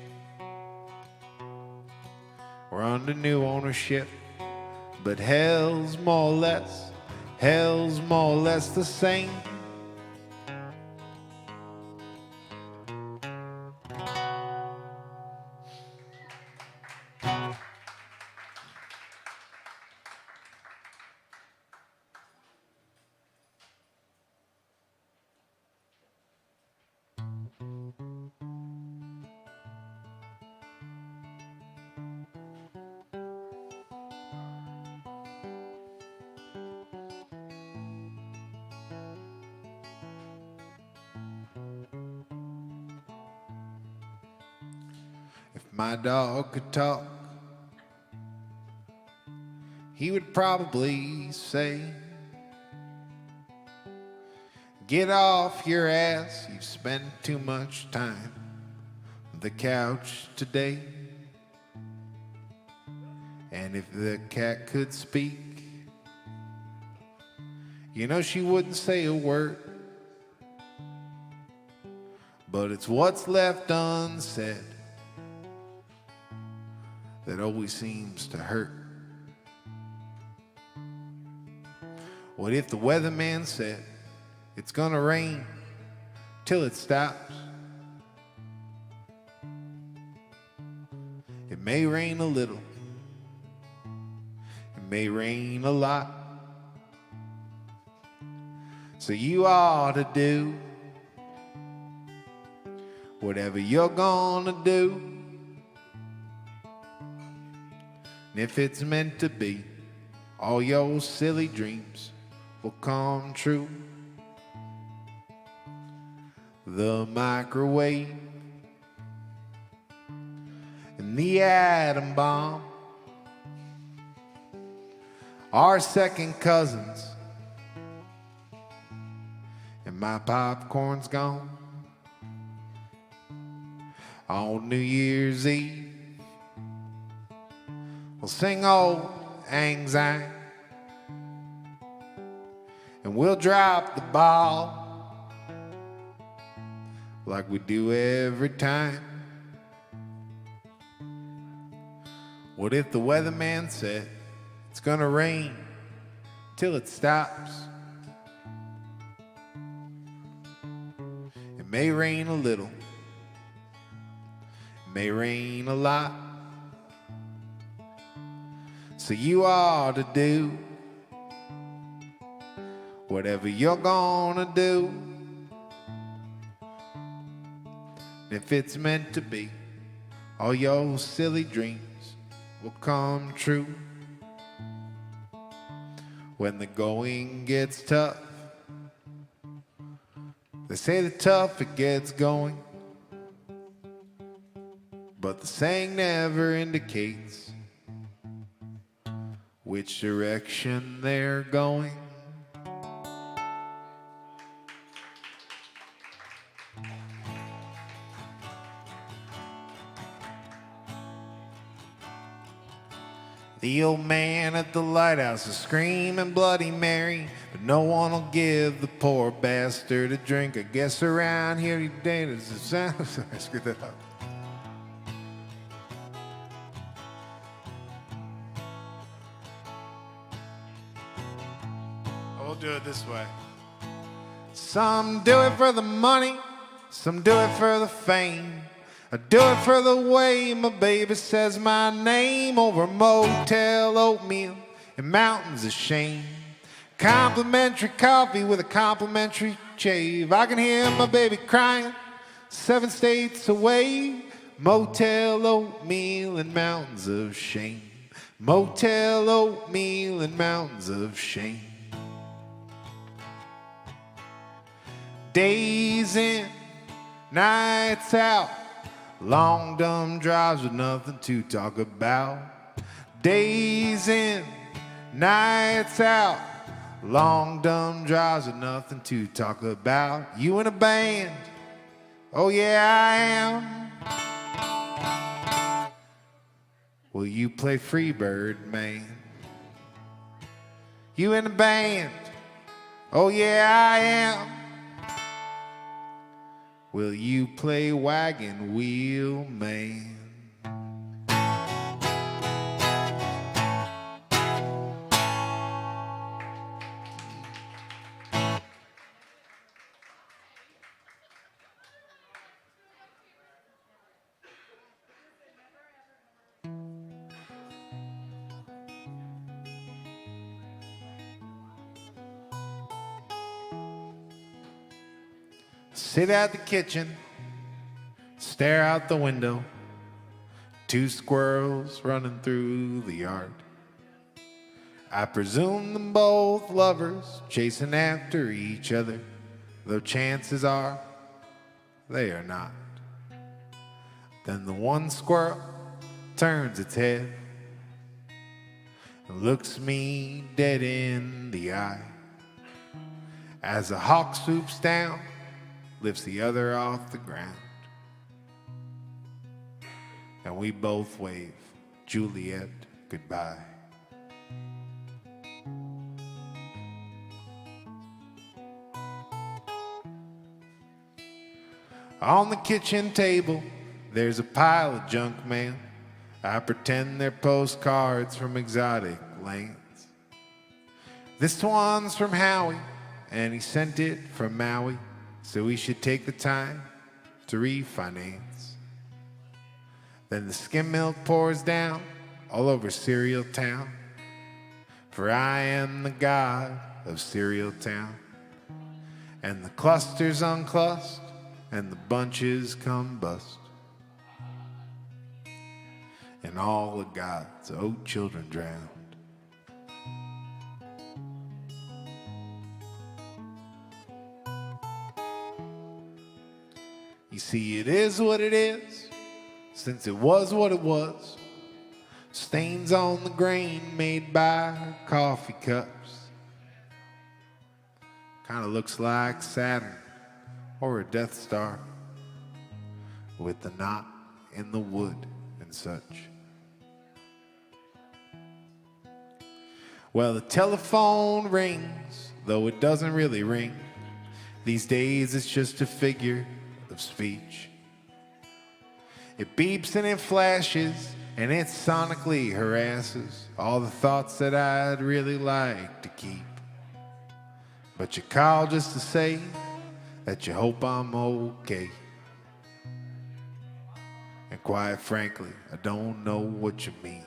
We're under new ownership, but hell's more or less the same. my dog could talk, he would probably say, get off your ass, you've spent too much time on the couch today. And if the cat could speak, you know she wouldn't say a word. But it's what's left unsaid that always seems to hurt. What if the weatherman said it's gonna rain till it stops? It may rain a little, it may rain a lot. So you ought to do whatever you're gonna do. And if it's meant to be, all your silly dreams will come true. The microwave and the atom bomb are second cousins, and my popcorn's gone. On New Year's Eve, we'll sing old Lang Syne, and we'll drop the ball like we do every time. What if the weatherman said it's gonna rain till it stops? It may rain a little, it may rain a lot. So you ought to do whatever you're gonna do. If it's meant to be, all your silly dreams will come true. When the going gets tough, they say the tough it gets going, but the saying never indicates which direction they're going. The old man at the lighthouse is screaming Bloody Mary, but no one will give the poor bastard a drink. I guess around here he dances the sound. Sorry, I screwed that up. We'll do it this way. Some do it for the money, some do it for the fame. I do it for the way my baby says my name over motel oatmeal and mountains of shame. Complimentary coffee with a complimentary shave. I can hear my baby crying 7 states away. Motel oatmeal and mountains of shame. Motel oatmeal and mountains of shame. Days in, nights out, long dumb drives with nothing to talk about. Days in, nights out, long dumb drives with nothing to talk about. You in a band? Oh yeah, I am. Will you play Freebird, man? You in a band? Oh yeah, I am. Will you play Wagon Wheel Man? Sit at the kitchen, stare out the window, 2 squirrels running through the yard. I presume them both lovers chasing after each other, though chances are they are not. Then the one squirrel turns its head and looks me dead in the eye. As a hawk swoops down, lifts the other off the ground, and we both wave Juliet goodbye. On the kitchen table, there's a pile of junk mail. I pretend they're postcards from exotic lands. This one's from Howie, and he sent it from Maui, so we should take the time to refinance. Then the skim milk pours down all over Cereal Town, for I am the god of Cereal Town. And the clusters unclust, and the bunches combust, and all of God's old children drowned. You see, it is what it is, since it was what it was. Stains on the grain made by coffee cups. Kind of looks like Saturn or a Death Star with the knot in the wood and such. Well, the telephone rings, though it doesn't really ring. These days it's just a figure of speech. It beeps and it flashes, and it sonically harasses all the thoughts that I'd really like to keep. But you call just to say that you hope I'm okay. And quite frankly, I don't know what you mean.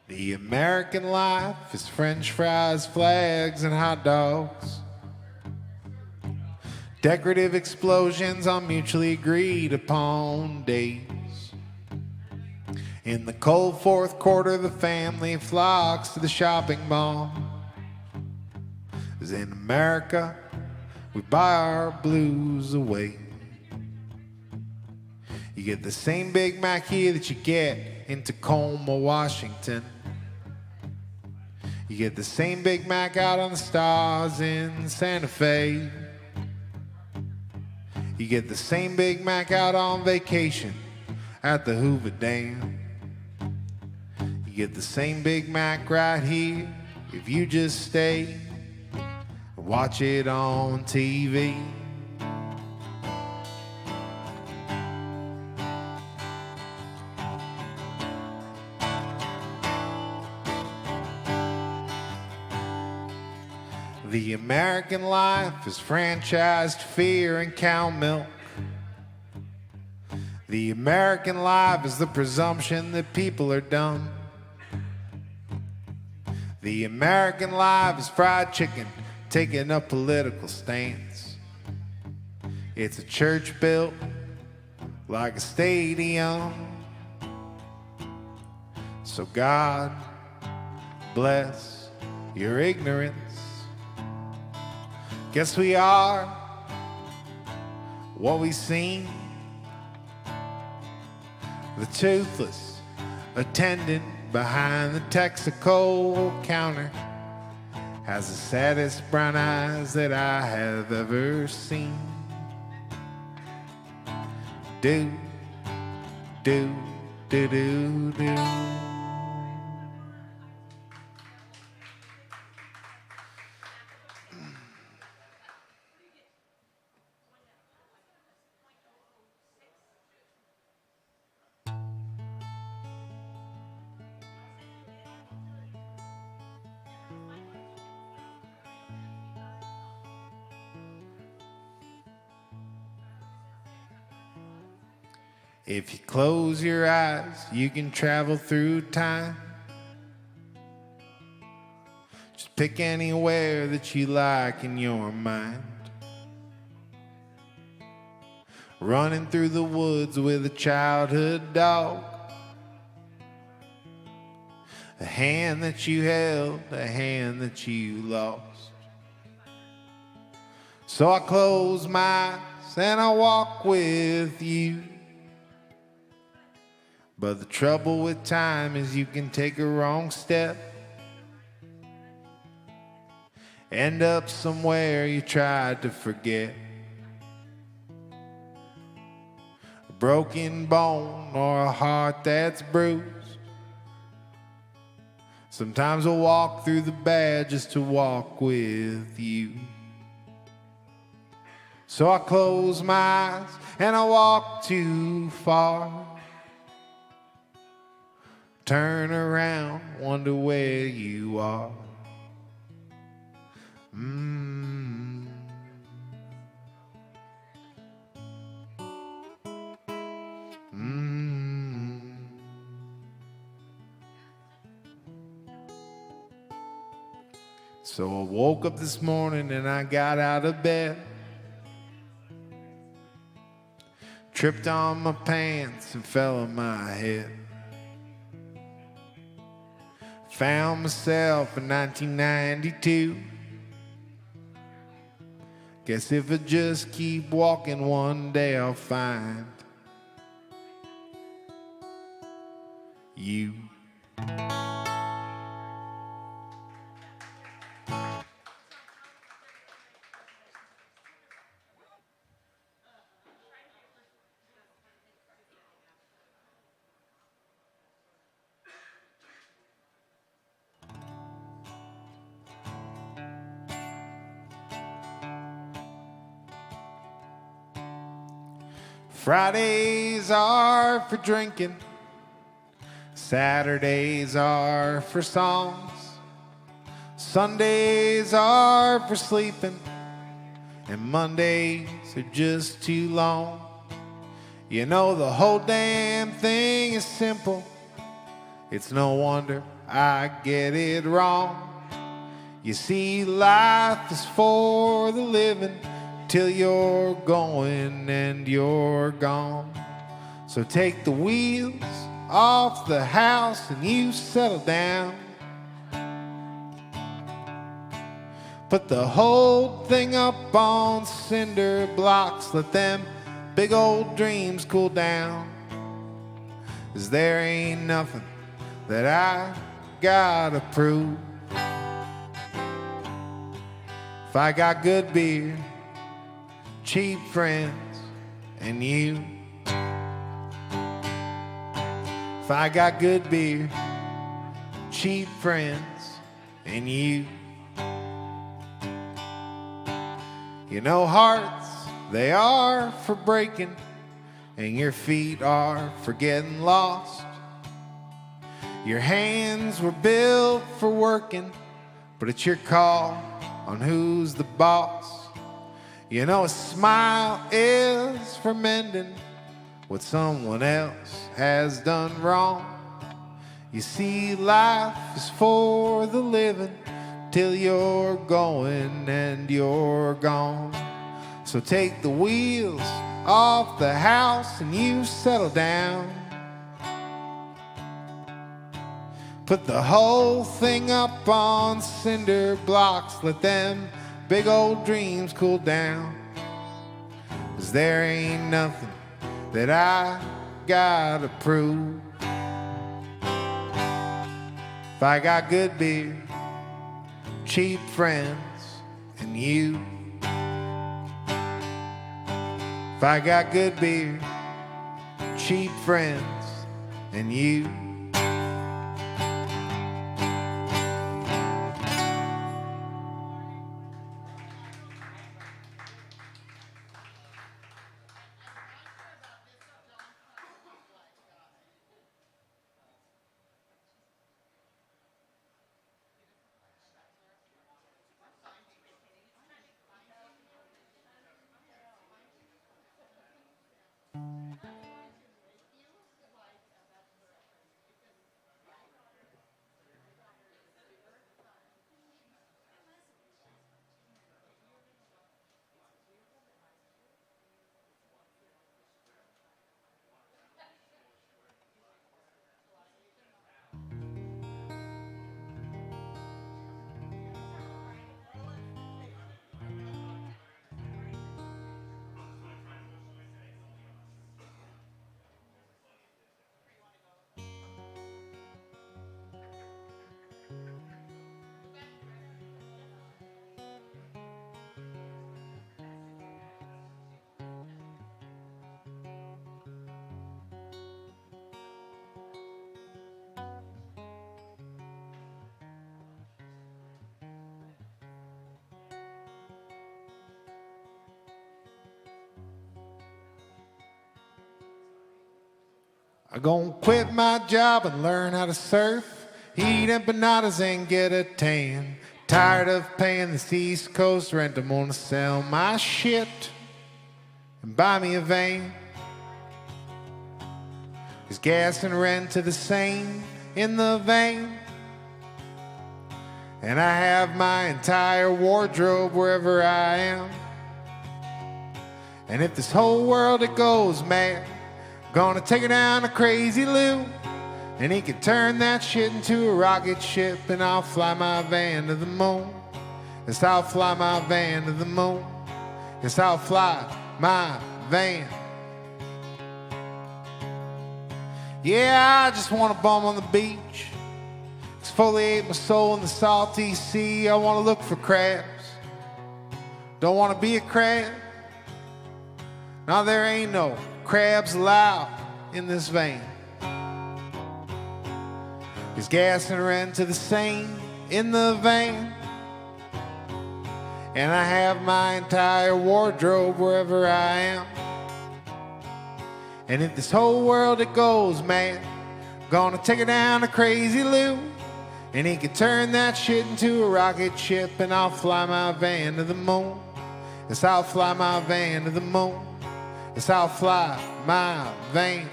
The American life is French fries, flags, and hot dogs. Decorative explosions on mutually agreed upon days. In the cold fourth quarter, the family flocks to the shopping mall. 'Cause in America, we buy our blues away. You get the same Big Mac here that you get in Tacoma, Washington. You get the same Big Mac out on the stars in Santa Fe. You get the same Big Mac out on vacation at the Hoover Dam. You get the same Big Mac right here if you just stay and watch it on TV. The American life is franchised fear and cow milk. The American life is the presumption that people are dumb. The American life is fried chicken taking a political stance. It's a church built like a stadium. So God bless your ignorance. Guess we are what we seem. The toothless attendant behind the Texaco counter has the saddest brown eyes that I have ever seen. Do, do, do, do, do. If you close your eyes, you can travel through time. Just pick anywhere that you like in your mind. Running through the woods with a childhood dog. A hand that you held, a hand that you lost. So I close my eyes and I walk with you. But the trouble with time is you can take a wrong step, end up somewhere you tried to forget. A broken bone or a heart that's bruised. Sometimes I'll walk through the bad just to walk with you. So I close my eyes and I walk too far. Turn around, wonder where you are. So I woke up this morning and I got out of bed. Tripped on my pants and fell on my head. Found myself in 1992. Guess if I just keep walking, one day I'll find you. Fridays are for drinking, Saturdays are for songs, Sundays are for sleeping, and Mondays are just too long. You know the whole damn thing is simple. It's no wonder I get it wrong. You see, life is for the living till you're going and you're gone. So take the wheels off the house and you settle down. Put the whole thing up on cinder blocks. Let them big old dreams cool down. 'Cause there ain't nothing that I gotta prove. If I got good beer, cheap friends, and you. If I got good beer, cheap friends, and you. You know, hearts, they are for breaking, and your feet are for getting lost. Your hands were built for working, but it's your call on who's the boss. You know, a smile is for mending what someone else has done wrong. You see, life is for the living till you're going and you're gone. So take the wheels off the house and you settle down. Put the whole thing up on cinder blocks. Let them big old dreams cool down. 'Cause there ain't nothing that I gotta prove. If I got good beer, cheap friends, and you. If I got good beer, cheap friends, and you. I'm gonna quit my job and learn how to surf, eat empanadas and get a tan. Tired of paying this East Coast rent, I'm gonna sell my shit and buy me a van. 'Cause gas and rent are the same in the vein. And I have my entire wardrobe wherever I am. And if this whole world it goes mad, gonna take it down to Crazy Lou, and he can turn that shit into a rocket ship, and I'll fly my van to the moon. Yes, I'll fly my van to the moon. Yes, I'll fly my van. Yeah, I just want to bum on the beach, exfoliate my soul in the salty sea. I want to look for crabs. Don't want to be a crab. No, there ain't no crabs allowed in this vein. 'Cause gas and rent are the same in the van. And I have my entire wardrobe wherever I am. And if this whole world it goes mad, gonna take it down to Crazy Lou, and he can turn that shit into a rocket ship, and I'll fly my van to the moon. Yes, I'll fly my van to the moon. Yes, I'll fly my van.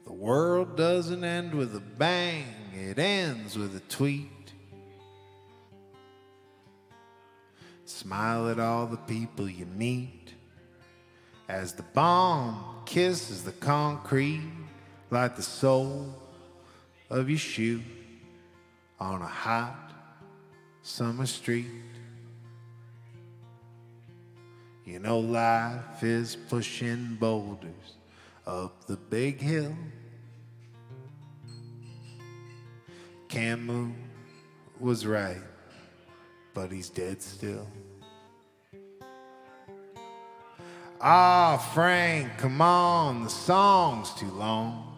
The world doesn't end with a bang, it ends with a tweet. Smile at all the people you meet as the bomb kisses the concrete like the sole of your shoe on a hot summer street. You know life is pushing boulders up the big hill. Camus was right, but he's dead still. Ah, Frank, come on, the song's too long.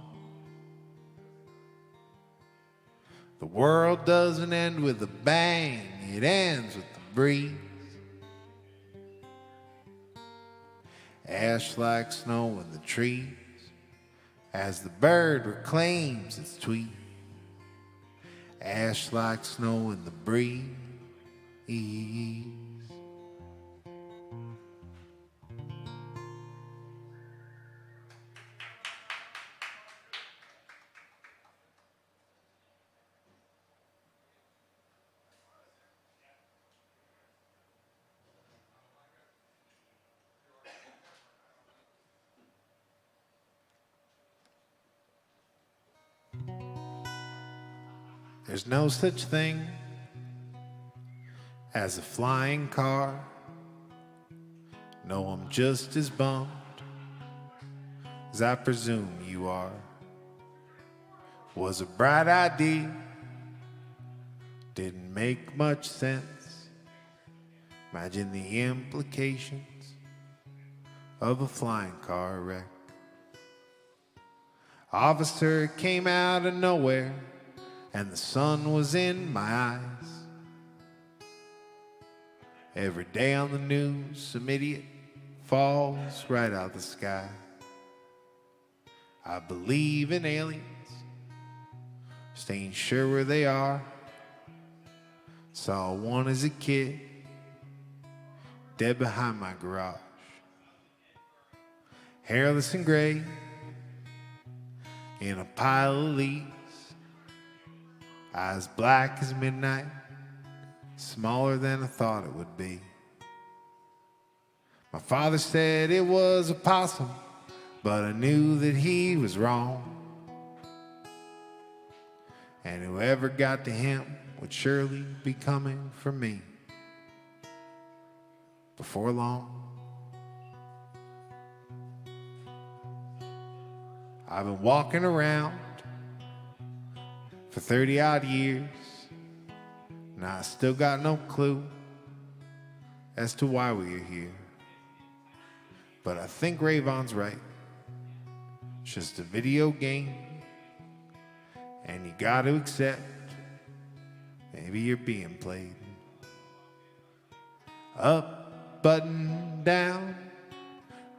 The world doesn't end with a bang, it ends with the breeze. Ash like snow in the trees as the bird reclaims its tweet. Ash like snow in the breeze. There's no such thing as a flying car. No, I'm just as bummed as I presume you are. Was a bright idea, didn't make much sense. Imagine the implications of a flying car wreck. Officer came out of nowhere, and the sun was in my eyes. Every day on the news, some idiot falls right out of the sky. I believe in aliens, just ain't sure where they are. Saw one as a kid, dead behind my garage. Hairless and gray, in a pile of leaves. Eyes black as midnight, smaller than I thought it would be. My father said it was a possum, but I knew that he was wrong. And whoever got to him would surely be coming for me before long. I've been walking around for 30 odd years, and I still got no clue as to why we're here. But I think Rayvon's right. It's just a video game, and you gotta accept maybe you're being played. Up, button, down,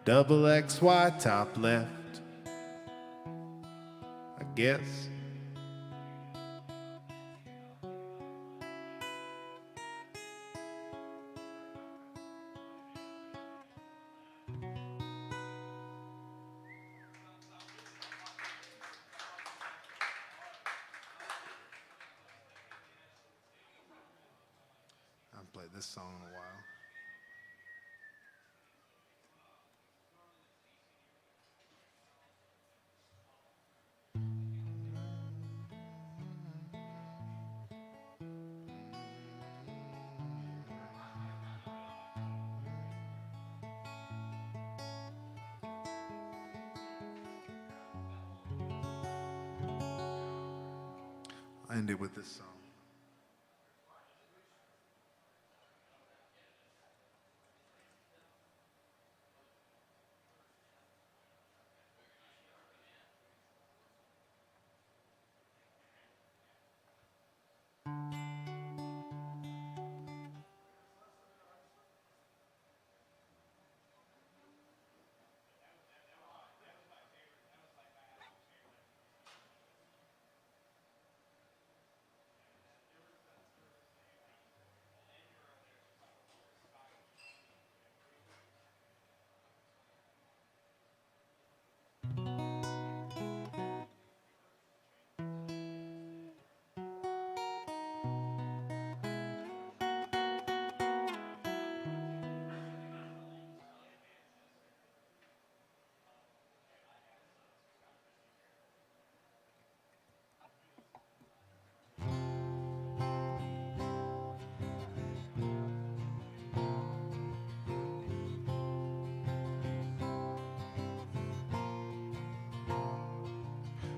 double XY, top left, I guess. I haven't played this song in a while. I ended with this song.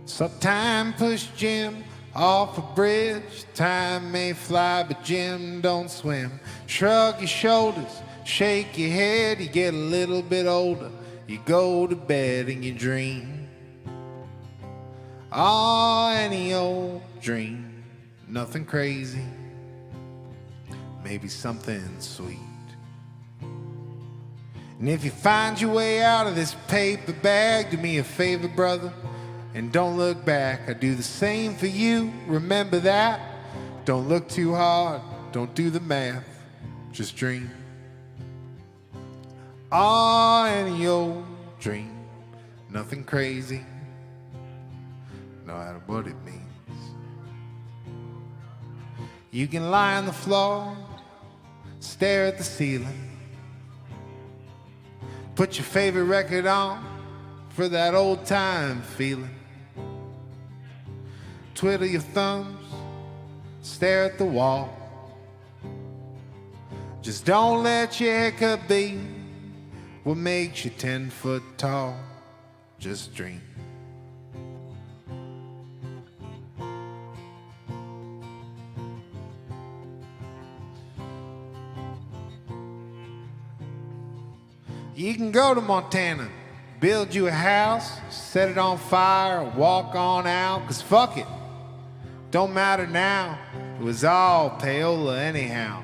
Sometime push Jim off a bridge. Time may fly, but Jim don't swim. Shrug your shoulders, shake your head. You get a little bit older, you go to bed and you dream. Oh, any old dream, nothing crazy, maybe something sweet. And if you find your way out of this paper bag, do me a favor, brother, and don't look back. I do the same for you, remember that. Don't look too hard, don't do the math, just dream. Oh, any old dream, nothing crazy, no matter what it means. You can lie on the floor, stare at the ceiling, put your favorite record on for that old time feeling. Twiddle your thumbs, stare at the wall. Just don't let your hiccup be what makes you 10 foot tall. Just dream. You can go to Montana, build you a house, set it on fire, walk on out, 'cause fuck it, don't matter now, it was all payola anyhow,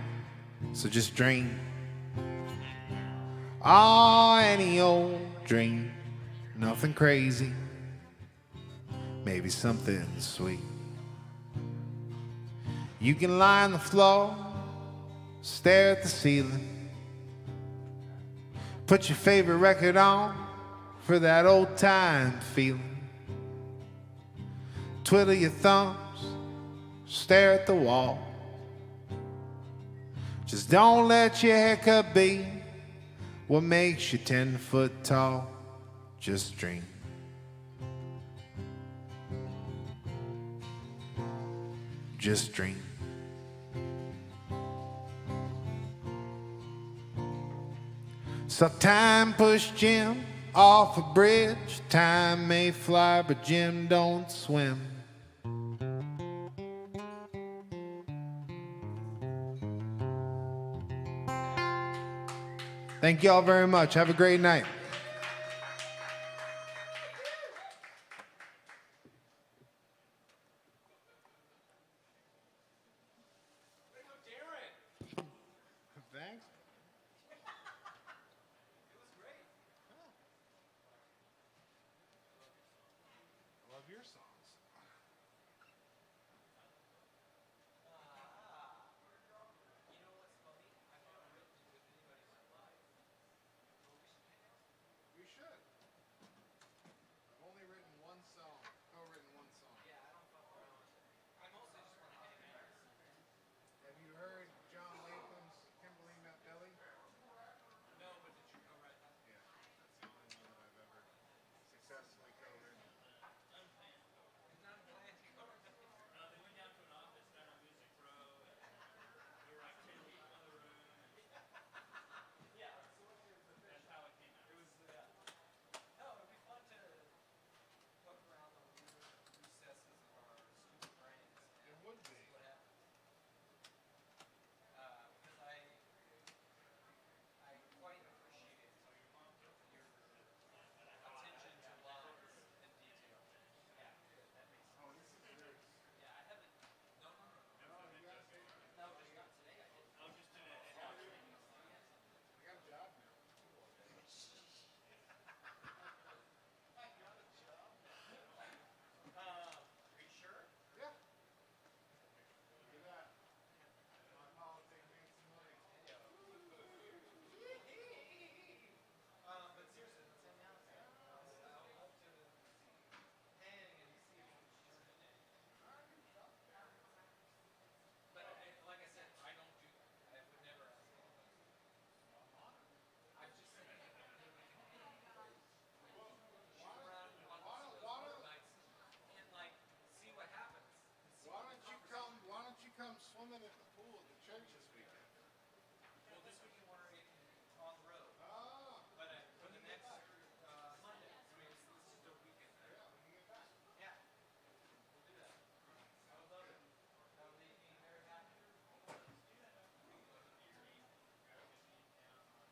so just dream. Oh, any old dream, nothing crazy, maybe something sweet. You can lie on the floor, stare at the ceiling, put your favorite record on for that old time feeling. Twiddle your thumbs, stare at the wall. Just don't let your hiccup be what makes you 10 foot tall. Just dream. Just dream. So time pushed Jim off a bridge. Time may fly, but Jim don't swim. Thank you all very much. Have a great night. Thanks. It was great. I love your song.